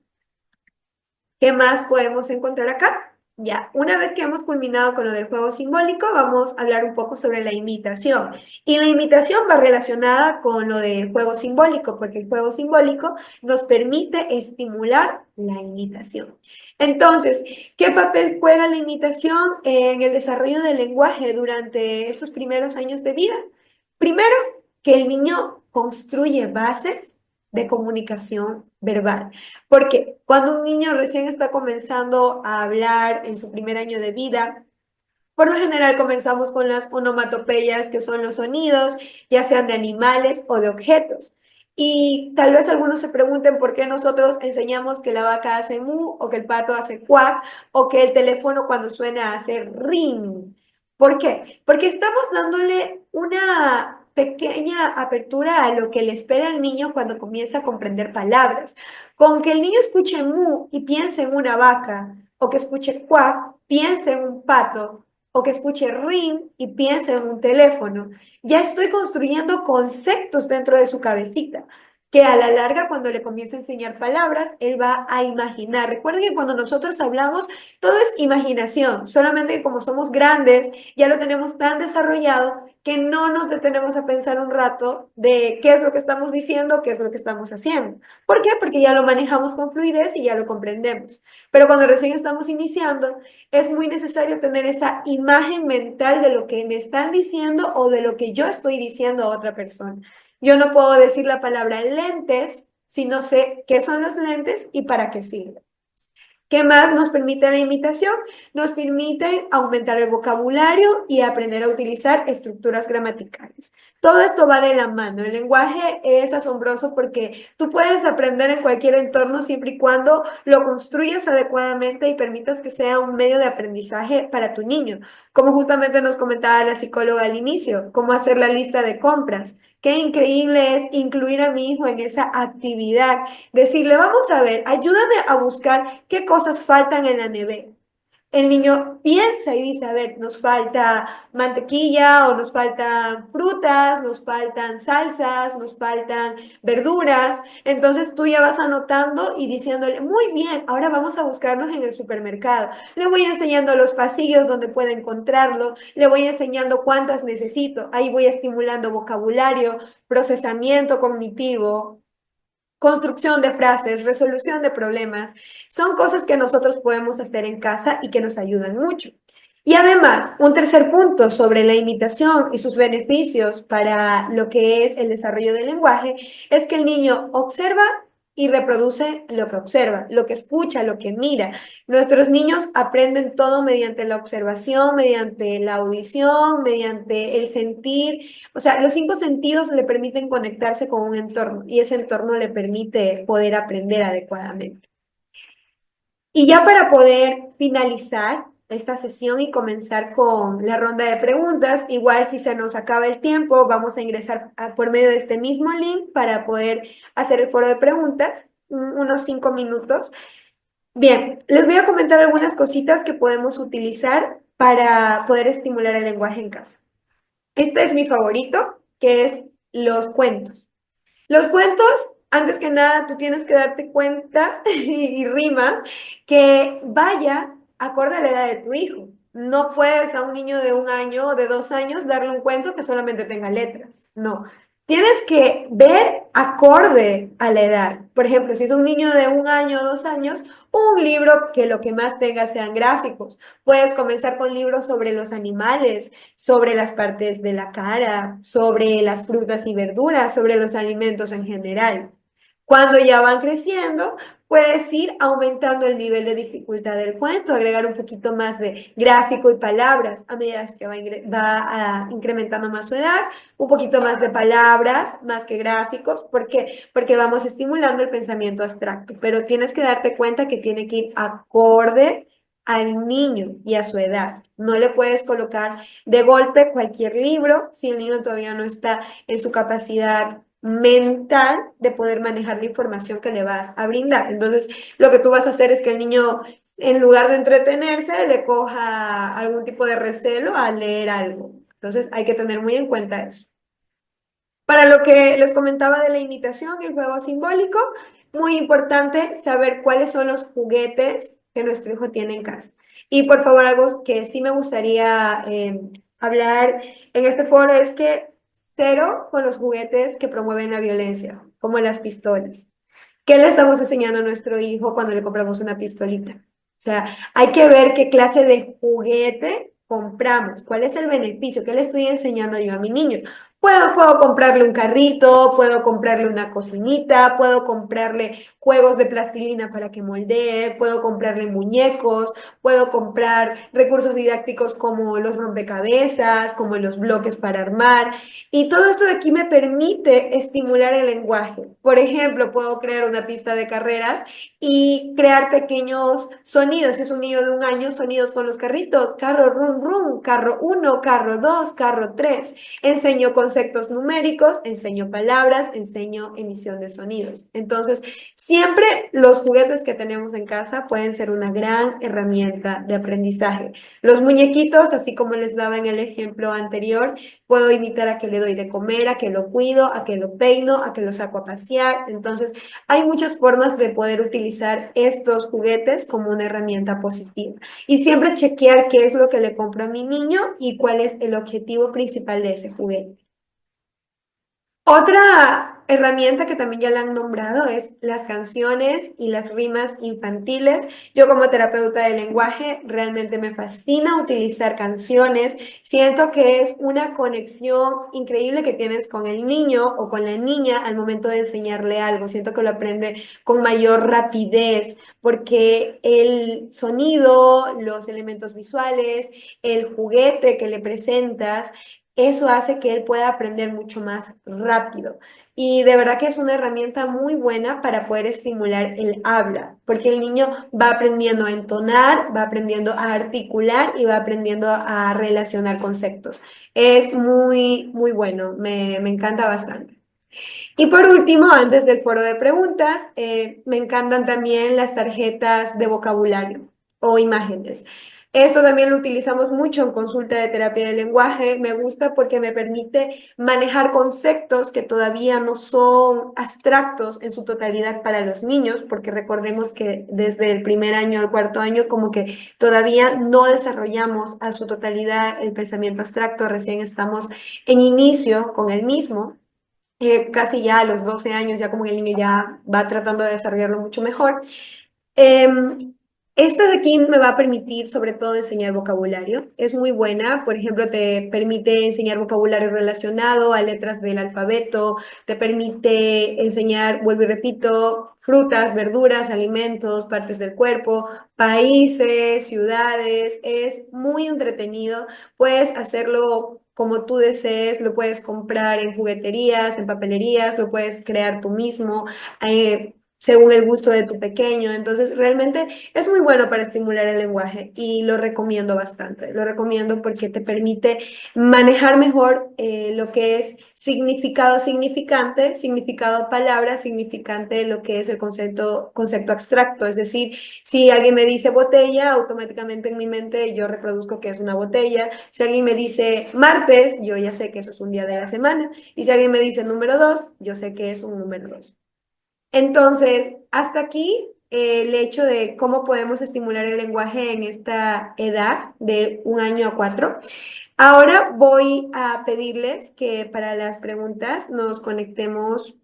¿Qué más podemos encontrar acá? Ya, una vez que hemos culminado con lo del juego simbólico, vamos a hablar un poco sobre la imitación. Y la imitación va relacionada con lo del juego simbólico, porque el juego simbólico nos permite estimular la imitación. Entonces, ¿qué papel juega la imitación en el desarrollo del lenguaje durante estos primeros años de vida? Primero, que el niño construye bases de comunicación verbal. Porque cuando un niño recién está comenzando a hablar en su primer año de vida, por lo general comenzamos con las onomatopeyas, que son los sonidos, ya sean de animales o de objetos. Y tal vez algunos se pregunten por qué nosotros enseñamos que la vaca hace mu o que el pato hace cuac o que el teléfono cuando suena hace ring. ¿Por qué? Porque estamos dándole una pequeña apertura a lo que le espera al niño cuando comienza a comprender palabras. Con que el niño escuche mu y piense en una vaca o que escuche cuac, piense en un pato o que escuche ring y piense en un teléfono. Ya estoy construyendo conceptos dentro de su cabecita, que a la larga cuando le comience a enseñar palabras, él va a imaginar. Recuerden que cuando nosotros hablamos, todo es imaginación, solamente que como somos grandes, ya lo tenemos tan desarrollado que no nos detenemos a pensar un rato de qué es lo que estamos diciendo, qué es lo que estamos haciendo. ¿Por qué? Porque ya lo manejamos con fluidez y ya lo comprendemos. Pero cuando recién estamos iniciando, es muy necesario tener esa imagen mental de lo que me están diciendo o de lo que yo estoy diciendo a otra persona. Yo no puedo decir la palabra lentes si no sé qué son los lentes y para qué sirven. ¿Qué más nos permite la imitación? Nos permite aumentar el vocabulario y aprender a utilizar estructuras gramaticales. Todo esto va de la mano. El lenguaje es asombroso porque tú puedes aprender en cualquier entorno siempre y cuando lo construyas adecuadamente y permitas que sea un medio de aprendizaje para tu niño. Como justamente nos comentaba la psicóloga al inicio, cómo hacer la lista de compras. Qué increíble es incluir a mi hijo en esa actividad. Decirle, vamos a ver, ayúdame a buscar qué cosas faltan en la nevera. El niño piensa y dice, a ver, nos falta mantequilla o nos faltan frutas, nos faltan salsas, nos faltan verduras. Entonces tú ya vas anotando y diciéndole, muy bien, ahora vamos a buscarnos en el supermercado. Le voy enseñando los pasillos donde puede encontrarlo, le voy enseñando cuántas necesito. Ahí voy estimulando vocabulario, procesamiento cognitivo, construcción de frases, resolución de problemas, son cosas que nosotros podemos hacer en casa y que nos ayudan mucho. Y además, un tercer punto sobre la imitación y sus beneficios para lo que es el desarrollo del lenguaje es que el niño observa y reproduce lo que observa, lo que escucha, lo que mira. Nuestros niños aprenden todo mediante la observación, mediante la audición, mediante el sentir. O sea, los cinco sentidos le permiten conectarse con un entorno y ese entorno le permite poder aprender adecuadamente. Y ya para poder finalizar esta sesión y comenzar con la ronda de preguntas, igual si se nos acaba el tiempo, vamos a ingresar por medio de este mismo link para poder hacer el foro de preguntas, unos 5 minutos. Bien, les voy a comentar algunas cositas que podemos utilizar para poder estimular el lenguaje en casa. Este es mi favorito, que es los cuentos. Los cuentos, antes que nada, tú tienes que darte cuenta y rima que vaya acorde a la edad de tu hijo. No puedes a un niño de 1 año o de 2 años darle un cuento que solamente tenga letras. No. Tienes que ver acorde a la edad. Por ejemplo, si es un niño de 1 año o 2 años, un libro que lo que más tenga sean gráficos. Puedes comenzar con libros sobre los animales, sobre las partes de la cara, sobre las frutas y verduras, sobre los alimentos en general. Cuando ya van creciendo, puedes ir aumentando el nivel de dificultad del cuento, agregar un poquito más de gráfico y palabras a medida que incrementando más su edad, un poquito más de palabras, más que gráficos. ¿Por qué? Porque vamos estimulando el pensamiento abstracto, pero tienes que darte cuenta que tiene que ir acorde al niño y a su edad. No le puedes colocar de golpe cualquier libro si el niño todavía no está en su capacidad mental de poder manejar la información que le vas a brindar. Entonces, lo que tú vas a hacer es que el niño, en lugar de entretenerse, le coja algún tipo de recelo a leer algo. Entonces, hay que tener muy en cuenta eso. Para lo que les comentaba de la imitación y el juego simbólico, muy importante saber cuáles son los juguetes que nuestro hijo tiene en casa. Y por favor, algo que sí me gustaría hablar en este foro es que cero con los juguetes que promueven la violencia, como las pistolas. ¿Qué le estamos enseñando a nuestro hijo cuando le compramos una pistolita? O sea, hay que ver qué clase de juguete compramos, cuál es el beneficio, qué le estoy enseñando yo a mi niño. Puedo comprarle un carrito, puedo comprarle una cocinita, puedo comprarle juegos de plastilina para que moldee, puedo comprarle muñecos, puedo comprar recursos didácticos como los rompecabezas, como los bloques para armar. Y todo esto de aquí me permite estimular el lenguaje. Por ejemplo, puedo crear una pista de carreras y crear pequeños sonidos. Si es un niño de 1 año, sonidos con los carritos. Carro rum rum, carro uno, carro 2, carro 3. Enseño conceptos numéricos, enseño palabras, enseño emisión de sonidos. Entonces, siempre los juguetes que tenemos en casa pueden ser una gran herramienta de aprendizaje. Los muñequitos, así como les daba en el ejemplo anterior, puedo imitar a que le doy de comer, a que lo cuido, a que lo peino, a que lo saco a pasear. Entonces, hay muchas formas de poder utilizar estos juguetes como una herramienta positiva. Y siempre chequear qué es lo que le compro a mi niño y cuál es el objetivo principal de ese juguete. Otra herramienta que también ya la han nombrado es las canciones y las rimas infantiles. Yo como terapeuta de lenguaje realmente me fascina utilizar canciones. Siento que es una conexión increíble que tienes con el niño o con la niña al momento de enseñarle algo. Siento que lo aprende con mayor rapidez porque el sonido, los elementos visuales, el juguete que le presentas, eso hace que él pueda aprender mucho más rápido. Y de verdad que es una herramienta muy buena para poder estimular el habla, porque el niño va aprendiendo a entonar, va aprendiendo a articular y va aprendiendo a relacionar conceptos. Es muy, muy bueno, me encanta bastante. Y por último, antes del foro de preguntas, me encantan también las tarjetas de vocabulario o imágenes. Esto también lo utilizamos mucho en consulta de terapia de lenguaje. Me gusta porque me permite manejar conceptos que todavía no son abstractos en su totalidad para los niños, porque recordemos que desde el primer año al cuarto año como que todavía no desarrollamos a su totalidad el pensamiento abstracto, recién estamos en inicio con el mismo. Casi ya a los 12 años, ya como el niño ya va tratando de desarrollarlo mucho mejor. Em, Esta de aquí me va a permitir sobre todo enseñar vocabulario. Es muy buena, por ejemplo, te permite enseñar vocabulario relacionado a letras del alfabeto, te permite enseñar, vuelvo y repito, frutas, verduras, alimentos, partes del cuerpo, países, ciudades. Es muy entretenido. Puedes hacerlo como tú desees, lo puedes comprar en jugueterías, en papelerías, lo puedes crear tú mismo. Según el gusto de tu pequeño. Entonces, realmente es muy bueno para estimular el lenguaje y lo recomiendo bastante. Lo recomiendo porque te permite manejar mejor lo que es significado significante, significado palabra, significante lo que es el concepto abstracto. Es decir, si alguien me dice botella, automáticamente en mi mente yo reproduzco que es una botella. Si alguien me dice martes, yo ya sé que eso es un día de la semana. Y si alguien me dice número 2, yo sé que es un número 2. Entonces, hasta aquí el hecho de cómo podemos estimular el lenguaje en esta edad de 1 año a 4. Ahora voy a pedirles que para las preguntas nos conectemos.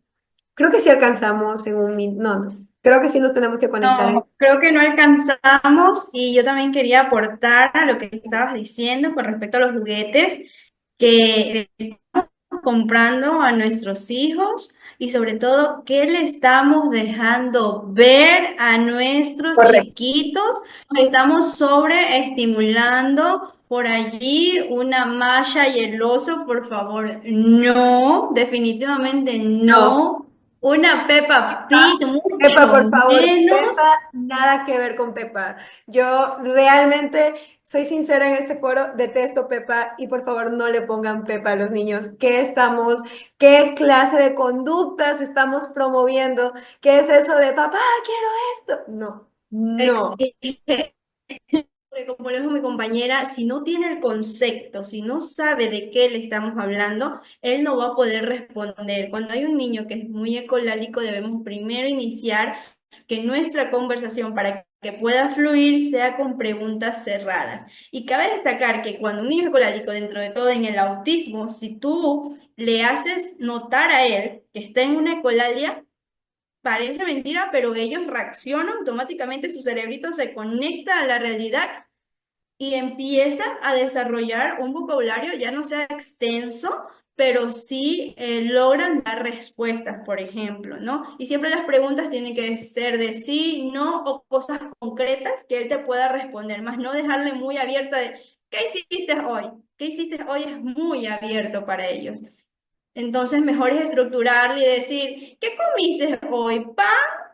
Creo que sí alcanzamos en un minuto. No, no. Creo que sí nos tenemos que conectar en... No, creo que no alcanzamos y yo también quería aportar a lo que estabas diciendo con respecto a los juguetes que le estamos comprando a nuestros hijos y sobre todo qué le estamos dejando ver a nuestros Correcto. chiquitos. Estamos sobreestimulando por allí una malla y el oso, por favor, no, definitivamente No. no. Una Peppa Pig, Pepa, mucho por favor, menos. Pepa, nada que ver con Pepa. Yo realmente soy sincera en este foro, detesto Pepa y por favor no le pongan Pepa a los niños. ¿Qué clase de conductas estamos promoviendo? ¿Qué es eso de papá, quiero esto? No, no. Porque como le dijo mi compañera, si no tiene el concepto, si no sabe de qué le estamos hablando, él no va a poder responder. Cuando hay un niño que es muy ecolálico, debemos primero iniciar que nuestra conversación para que pueda fluir sea con preguntas cerradas. Y cabe destacar que cuando un niño es ecolálico, dentro de todo en el autismo, si tú le haces notar a él que está en una ecolalia, parece mentira, pero ellos reaccionan automáticamente, su cerebrito se conecta a la realidad y empieza a desarrollar un vocabulario ya no sea extenso, pero sí logran dar respuestas, por ejemplo, ¿no? Y siempre las preguntas tienen que ser de sí, no o cosas concretas que él te pueda responder, más no dejarle muy abierta de ¿qué hiciste hoy? ¿Qué hiciste hoy? Es muy abierto para ellos. Entonces, mejor es estructurarle y decir, ¿qué comiste hoy? ¿Pan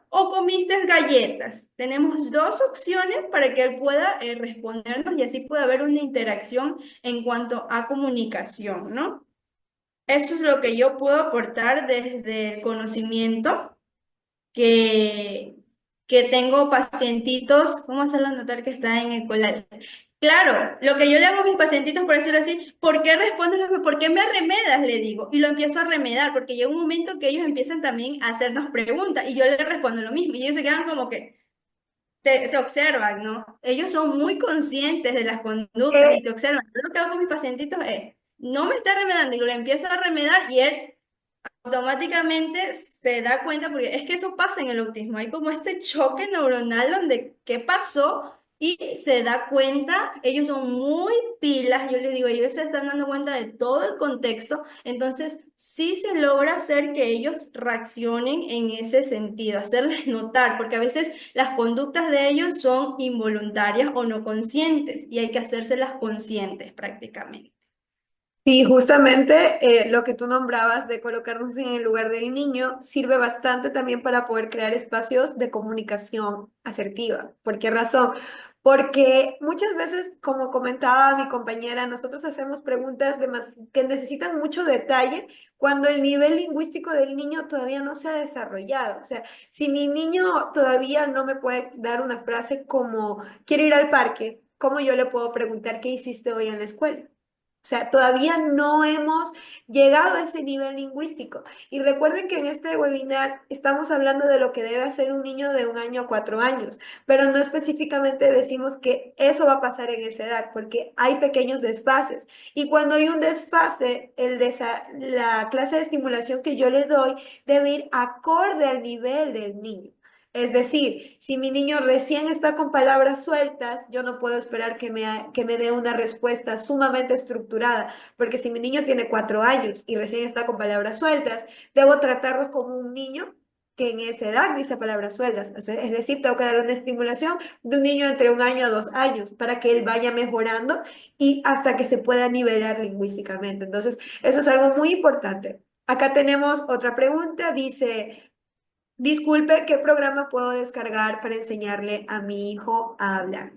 o comiste galletas? Tenemos dos opciones para que él pueda respondernos y así pueda haber una interacción en cuanto a comunicación, ¿no? Eso es lo que yo puedo aportar desde el conocimiento que, que tengo pacientitos, ¿cómo hacerlo notar que está en el colegio? Claro, lo que yo le hago a mis pacientitos, por decirlo así, ¿por qué respondes? ¿Por qué me arremedas? Le digo, y lo empiezo a remedar, porque llega un momento que ellos empiezan también a hacernos preguntas, y yo les respondo lo mismo, y ellos se quedan como que te observan, ¿no? Ellos son muy conscientes de las conductas Eh, y te observan. Yo lo que hago con mis pacientitos es, no me está remedando, y lo empiezo a remedar, y él automáticamente se da cuenta, porque es que eso pasa en el autismo, hay como este choque neuronal donde qué pasó y se da cuenta, ellos son muy pilas, yo les digo, ellos se están dando cuenta de todo el contexto, entonces sí se logra hacer que ellos reaccionen en ese sentido, hacerles notar, porque a veces las conductas de ellos son involuntarias o no conscientes y hay que hacérselas conscientes prácticamente. Sí, justamente lo que tú nombrabas de colocarnos en el lugar del niño sirve bastante también para poder crear espacios de comunicación asertiva. ¿Por qué razón? Porque muchas veces, como comentaba mi compañera, nosotros hacemos preguntas que necesitan mucho detalle cuando el nivel lingüístico del niño todavía no se ha desarrollado. O sea, si mi niño todavía no me puede dar una frase como quiero ir al parque, ¿cómo yo le puedo preguntar qué hiciste hoy en la escuela? O sea, todavía no hemos llegado a ese nivel lingüístico. Y recuerden que en este webinar estamos hablando de lo que debe hacer un niño de 1 año a 4 años, pero no específicamente decimos que eso va a pasar en esa edad, porque hay pequeños desfases. Y cuando hay un desfase, la clase de estimulación que yo le doy debe ir acorde al nivel del niño. Es decir, si mi niño recién está con palabras sueltas, yo no puedo esperar que me dé una respuesta sumamente estructurada, porque si mi niño tiene 4 años y recién está con palabras sueltas, debo tratarlo como un niño que en esa edad dice palabras sueltas. O sea, es decir, tengo que darle una estimulación de un niño entre 1 año a 2 años para que él vaya mejorando y hasta que se pueda nivelar lingüísticamente. Entonces, eso es algo muy importante. Acá tenemos otra pregunta, dice... Disculpe, ¿qué programa puedo descargar para enseñarle a mi hijo a hablar?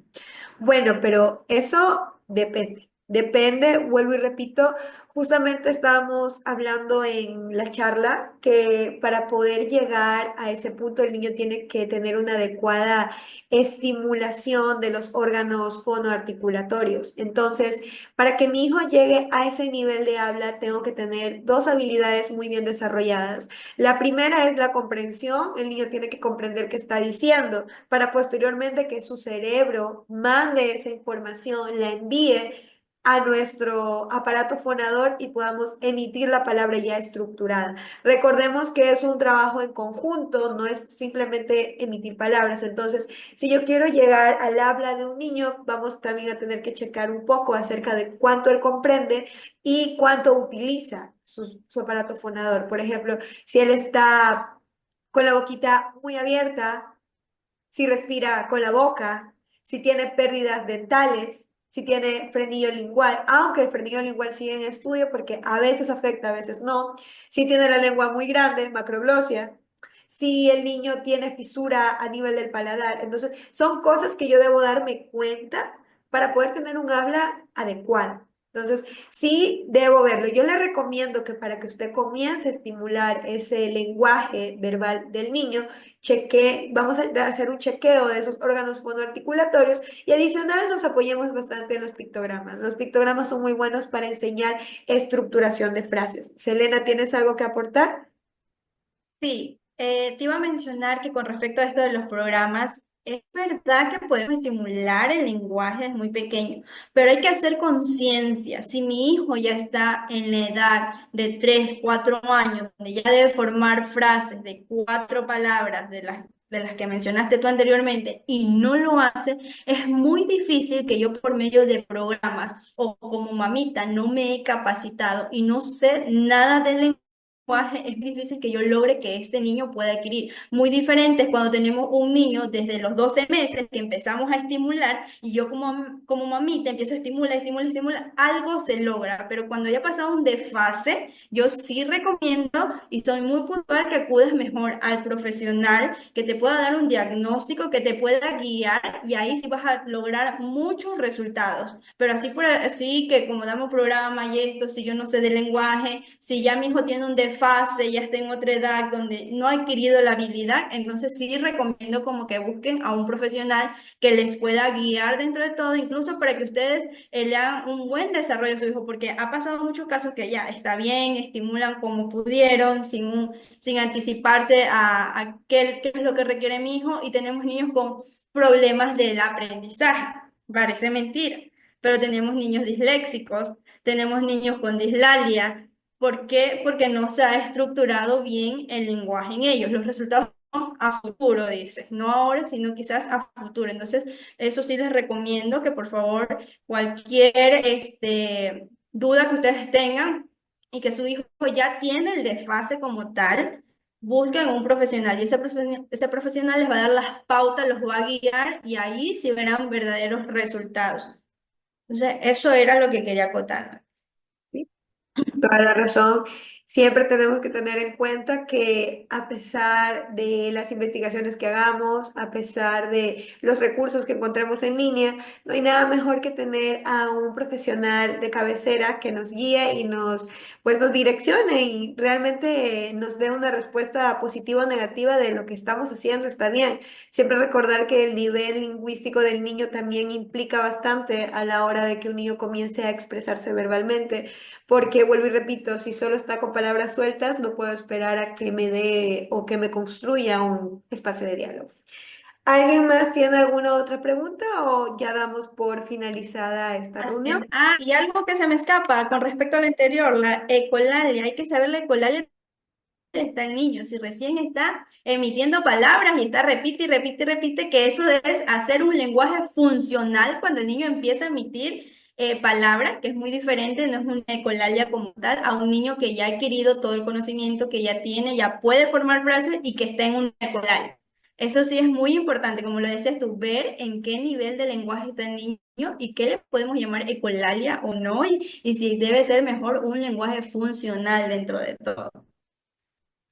Bueno, pero eso depende. Depende, vuelvo y repito, justamente estábamos hablando en la charla que para poder llegar a ese punto el niño tiene que tener una adecuada estimulación de los órganos fonoarticulatorios. Entonces, para que mi hijo llegue a ese nivel de habla, tengo que tener dos habilidades muy bien desarrolladas. La primera es la comprensión. El niño tiene que comprender qué está diciendo para posteriormente que su cerebro mande esa información, la envíe a nuestro aparato fonador y podamos emitir la palabra ya estructurada. Recordemos que es un trabajo en conjunto, no es simplemente emitir palabras. Entonces, si yo quiero llegar al habla de un niño, vamos también a tener que checar un poco acerca de cuánto él comprende y cuánto utiliza su aparato fonador. Por ejemplo, si él está con la boquita muy abierta, si respira con la boca, si tiene pérdidas dentales, si tiene frenillo lingual, aunque el frenillo lingual sigue en estudio porque a veces afecta, a veces no, si tiene la lengua muy grande, macroglosia, si el niño tiene fisura a nivel del paladar. Entonces, son cosas que yo debo darme cuenta para poder tener un habla adecuada. Entonces, sí, debo verlo. Yo le recomiendo que para que usted comience a estimular ese lenguaje verbal del niño, vamos a hacer un chequeo de esos órganos fonoarticulatorios y adicional nos apoyemos bastante en los pictogramas. Los pictogramas son muy buenos para enseñar estructuración de frases. Selena, ¿tienes algo que aportar? Sí, te iba a mencionar que con respecto a esto de los programas, es verdad que podemos estimular el lenguaje desde muy pequeño, pero hay que hacer conciencia. Si mi hijo ya está en la edad de 3, 4 años, donde ya debe formar frases de 4 palabras, de las de las que mencionaste tú anteriormente y no lo hace, es muy difícil que yo por medio de programas o como mamita no me he capacitado y no sé nada del lenguaje, es difícil que yo logre que este niño pueda adquirir. Muy diferente es cuando tenemos un niño desde los 12 meses que empezamos a estimular y yo como mamita empiezo a estimular, estimular, estimular, algo se logra, pero cuando ya ha pasado un desfase, yo sí recomiendo y soy muy puntual que acudes mejor al profesional que te pueda dar un diagnóstico, que te pueda guiar y ahí sí vas a lograr muchos resultados. Pero así por así que como damos programa y esto, si yo no sé del lenguaje, si ya mi hijo tiene un desfase, ya está en otra edad donde no ha adquirido la habilidad, entonces sí recomiendo como que busquen a un profesional que les pueda guiar dentro de todo, incluso para que ustedes le hagan un buen desarrollo a su hijo, porque ha pasado muchos casos que ya está bien, estimulan como pudieron, sin anticiparse a qué es lo que requiere mi hijo, y tenemos niños con problemas del aprendizaje. Parece mentira, pero tenemos niños disléxicos, tenemos niños con dislalia. ¿Por qué? Porque no se ha estructurado bien el lenguaje en ellos. Los resultados son a futuro, dice, no ahora, sino quizás a futuro. Entonces, eso sí les recomiendo que por favor cualquier duda que ustedes tengan y que su hijo ya tiene el desfase como tal, busquen un profesional y ese profesional les va a dar las pautas, los va a guiar y ahí sí verán verdaderos resultados. Entonces, eso era lo que quería acotar. ¿Sí? Toda la razón. Siempre tenemos que tener en cuenta que a pesar de las investigaciones que hagamos, a pesar de los recursos que encontremos en línea, no hay nada mejor que tener a un profesional de cabecera que nos guíe y pues nos direccione y realmente nos dé una respuesta positiva o negativa de lo que estamos haciendo está bien. Siempre recordar que el nivel lingüístico del niño también implica bastante a la hora de que un niño comience a expresarse verbalmente. Porque vuelvo y repito, si solo está con palabras sueltas, no puedo esperar a que me dé o que me construya un espacio de diálogo. ¿Alguien más tiene alguna otra pregunta o ya damos por finalizada esta Así es. reunión? Ah, y algo que se me escapa con respecto al anterior, la ecolalia. Hay que saber la ecolalia está el niño. Si recién está emitiendo palabras y está repite y repite y repite, que eso es hacer un lenguaje funcional cuando el niño empieza a emitir palabras, que es muy diferente, no es una ecolalia como tal, a un niño que ya ha adquirido todo el conocimiento, que ya tiene, ya puede formar frases y que está en una ecolalia. Eso sí es muy importante, como lo decías tú, ver en qué nivel de lenguaje está el niño y qué le podemos llamar ecolalia o no, y si debe ser mejor un lenguaje funcional dentro de todo.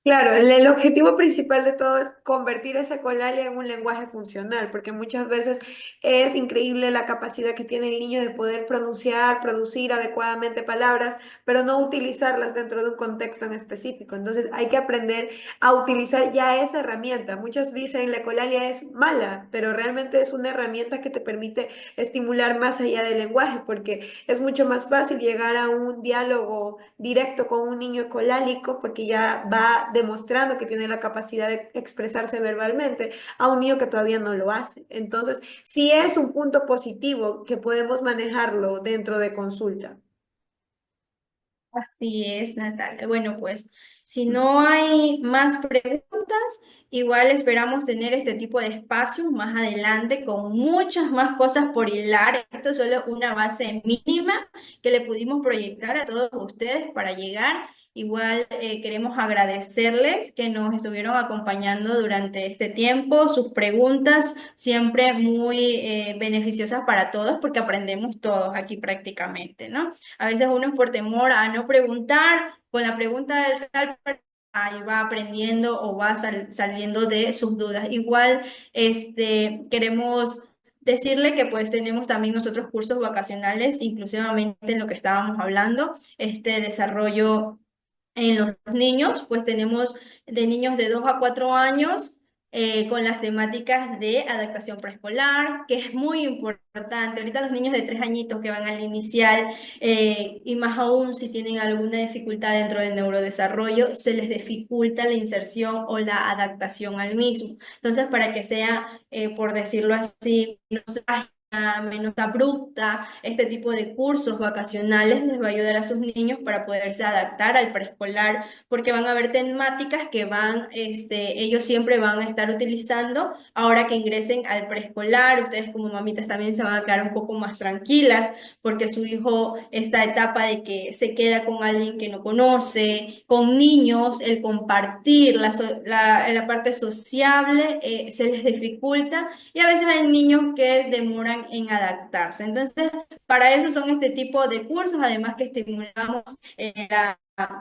Claro, el objetivo principal de todo es convertir esa ecolalia en un lenguaje funcional, porque muchas veces es increíble la capacidad que tiene el niño de poder pronunciar, producir adecuadamente palabras, pero no utilizarlas dentro de un contexto en específico. Entonces hay que aprender a utilizar ya esa herramienta. Muchos dicen la ecolalia es mala, pero realmente es una herramienta que te permite estimular más allá del lenguaje, porque es mucho más fácil llegar a un diálogo directo con un niño ecolálico porque ya va demostrando que tiene la capacidad de expresarse verbalmente a un niño que todavía no lo hace. Entonces, sí es un punto positivo que podemos manejarlo dentro de consulta. Así es, Natalia. Bueno, pues si no hay más preguntas, igual esperamos tener este tipo de espacios más adelante con muchas más cosas por hilar. Esto es solo una base mínima que le pudimos proyectar a todos ustedes para llegar. Igual queremos agradecerles que nos estuvieron acompañando durante este tiempo, sus preguntas siempre muy beneficiosas para todos porque aprendemos todos aquí prácticamente, ¿no? A veces uno es por temor a no preguntar, con la pregunta del tal, ahí va aprendiendo o va saliendo de sus dudas. Igual, queremos decirle que pues tenemos también nosotros cursos vacacionales, inclusivamente en lo que estábamos hablando, este desarrollo en los niños, pues tenemos de niños de 2 a 4 años con las temáticas de adaptación preescolar, que es muy importante. Ahorita los niños de 3 añitos que van al inicial, y más aún si tienen alguna dificultad dentro del neurodesarrollo, se les dificulta la inserción o la adaptación al mismo. Entonces, para que sea, por decirlo así, menos abrupta. Este tipo de cursos vacacionales les va a ayudar a sus niños para poderse adaptar al preescolar, porque van a haber temáticas que ellos siempre van a estar utilizando ahora que ingresen al preescolar. Ustedes como mamitas también se van a quedar un poco más tranquilas porque su hijo, esta etapa de que se queda con alguien que no conoce, con niños, el compartir, la parte sociable, se les dificulta y a veces hay niños que demoran en adaptarse. Entonces, para eso son este tipo de cursos, además que estimulamos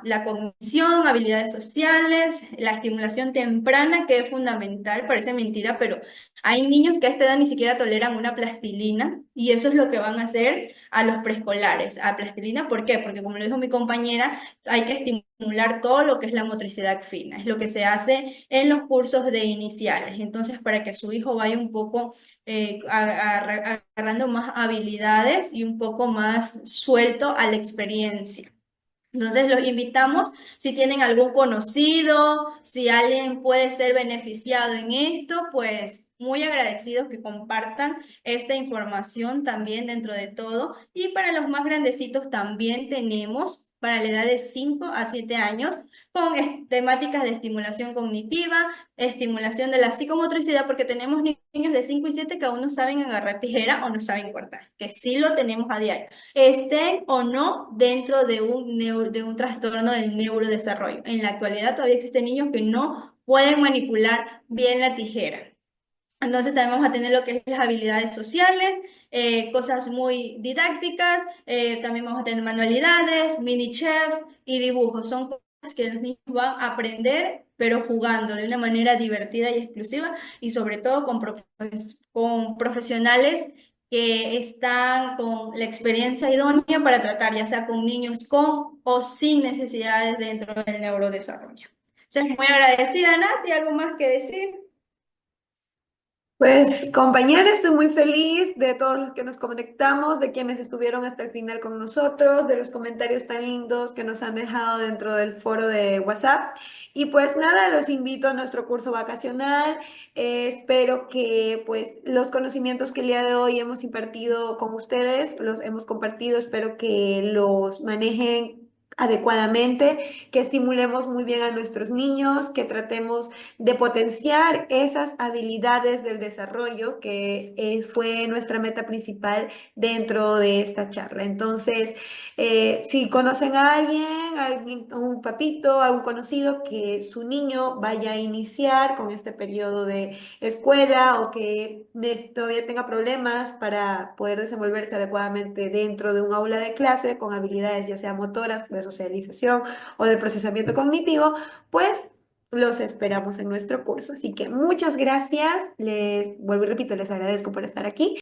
la cognición, habilidades sociales, la estimulación temprana, que es fundamental, parece mentira, pero hay niños que a esta edad ni siquiera toleran una plastilina y eso es lo que van a hacer a los preescolares, a plastilina. ¿Por qué? Porque como lo dijo mi compañera, hay que estimular todo lo que es la motricidad fina, es lo que se hace en los cursos de iniciales. Entonces, para que su hijo vaya un poco agarrando más habilidades y un poco más suelto a la experiencia. Entonces los invitamos, si tienen algún conocido, si alguien puede ser beneficiado en esto, pues muy agradecidos que compartan esta información también dentro de todo. Y para los más grandecitos también tenemos para la edad de 5 a 7 años con temáticas de estimulación cognitiva, estimulación de la psicomotricidad, porque tenemos niños de 5 y 7 que aún no saben agarrar tijera o no saben cortar, que sí lo tenemos a diario, estén o no dentro de de un trastorno del neurodesarrollo. En la actualidad todavía existen niños que no pueden manipular bien la tijera. Entonces también vamos a tener lo que es las habilidades sociales, cosas muy didácticas, también vamos a tener manualidades, mini chef y dibujos. Son cosas que los niños van a aprender, pero jugando de una manera divertida y exclusiva y sobre todo con profesionales que están con la experiencia idónea para tratar ya sea con niños con o sin necesidades dentro del neurodesarrollo. Entonces, muy agradecida, Nati, ¿algo más que decir? Pues compañera, estoy muy feliz de todos los que nos conectamos, de quienes estuvieron hasta el final con nosotros, de los comentarios tan lindos que nos han dejado dentro del foro de WhatsApp. Y pues nada, los invito a nuestro curso vacacional. Espero que pues los conocimientos que el día de hoy hemos impartido con ustedes, los hemos compartido, espero que los manejen adecuadamente, que estimulemos muy bien a nuestros niños, que tratemos de potenciar esas habilidades del desarrollo fue nuestra meta principal dentro de esta charla. Entonces, si conocen a alguien, a un papito, a un conocido que su niño vaya a iniciar con este periodo de escuela o que todavía tenga problemas para poder desenvolverse adecuadamente dentro de un aula de clase con habilidades ya sea motoras, de socialización o de procesamiento cognitivo, pues los esperamos en nuestro curso. Así que muchas gracias. Les vuelvo y repito, les agradezco por estar aquí.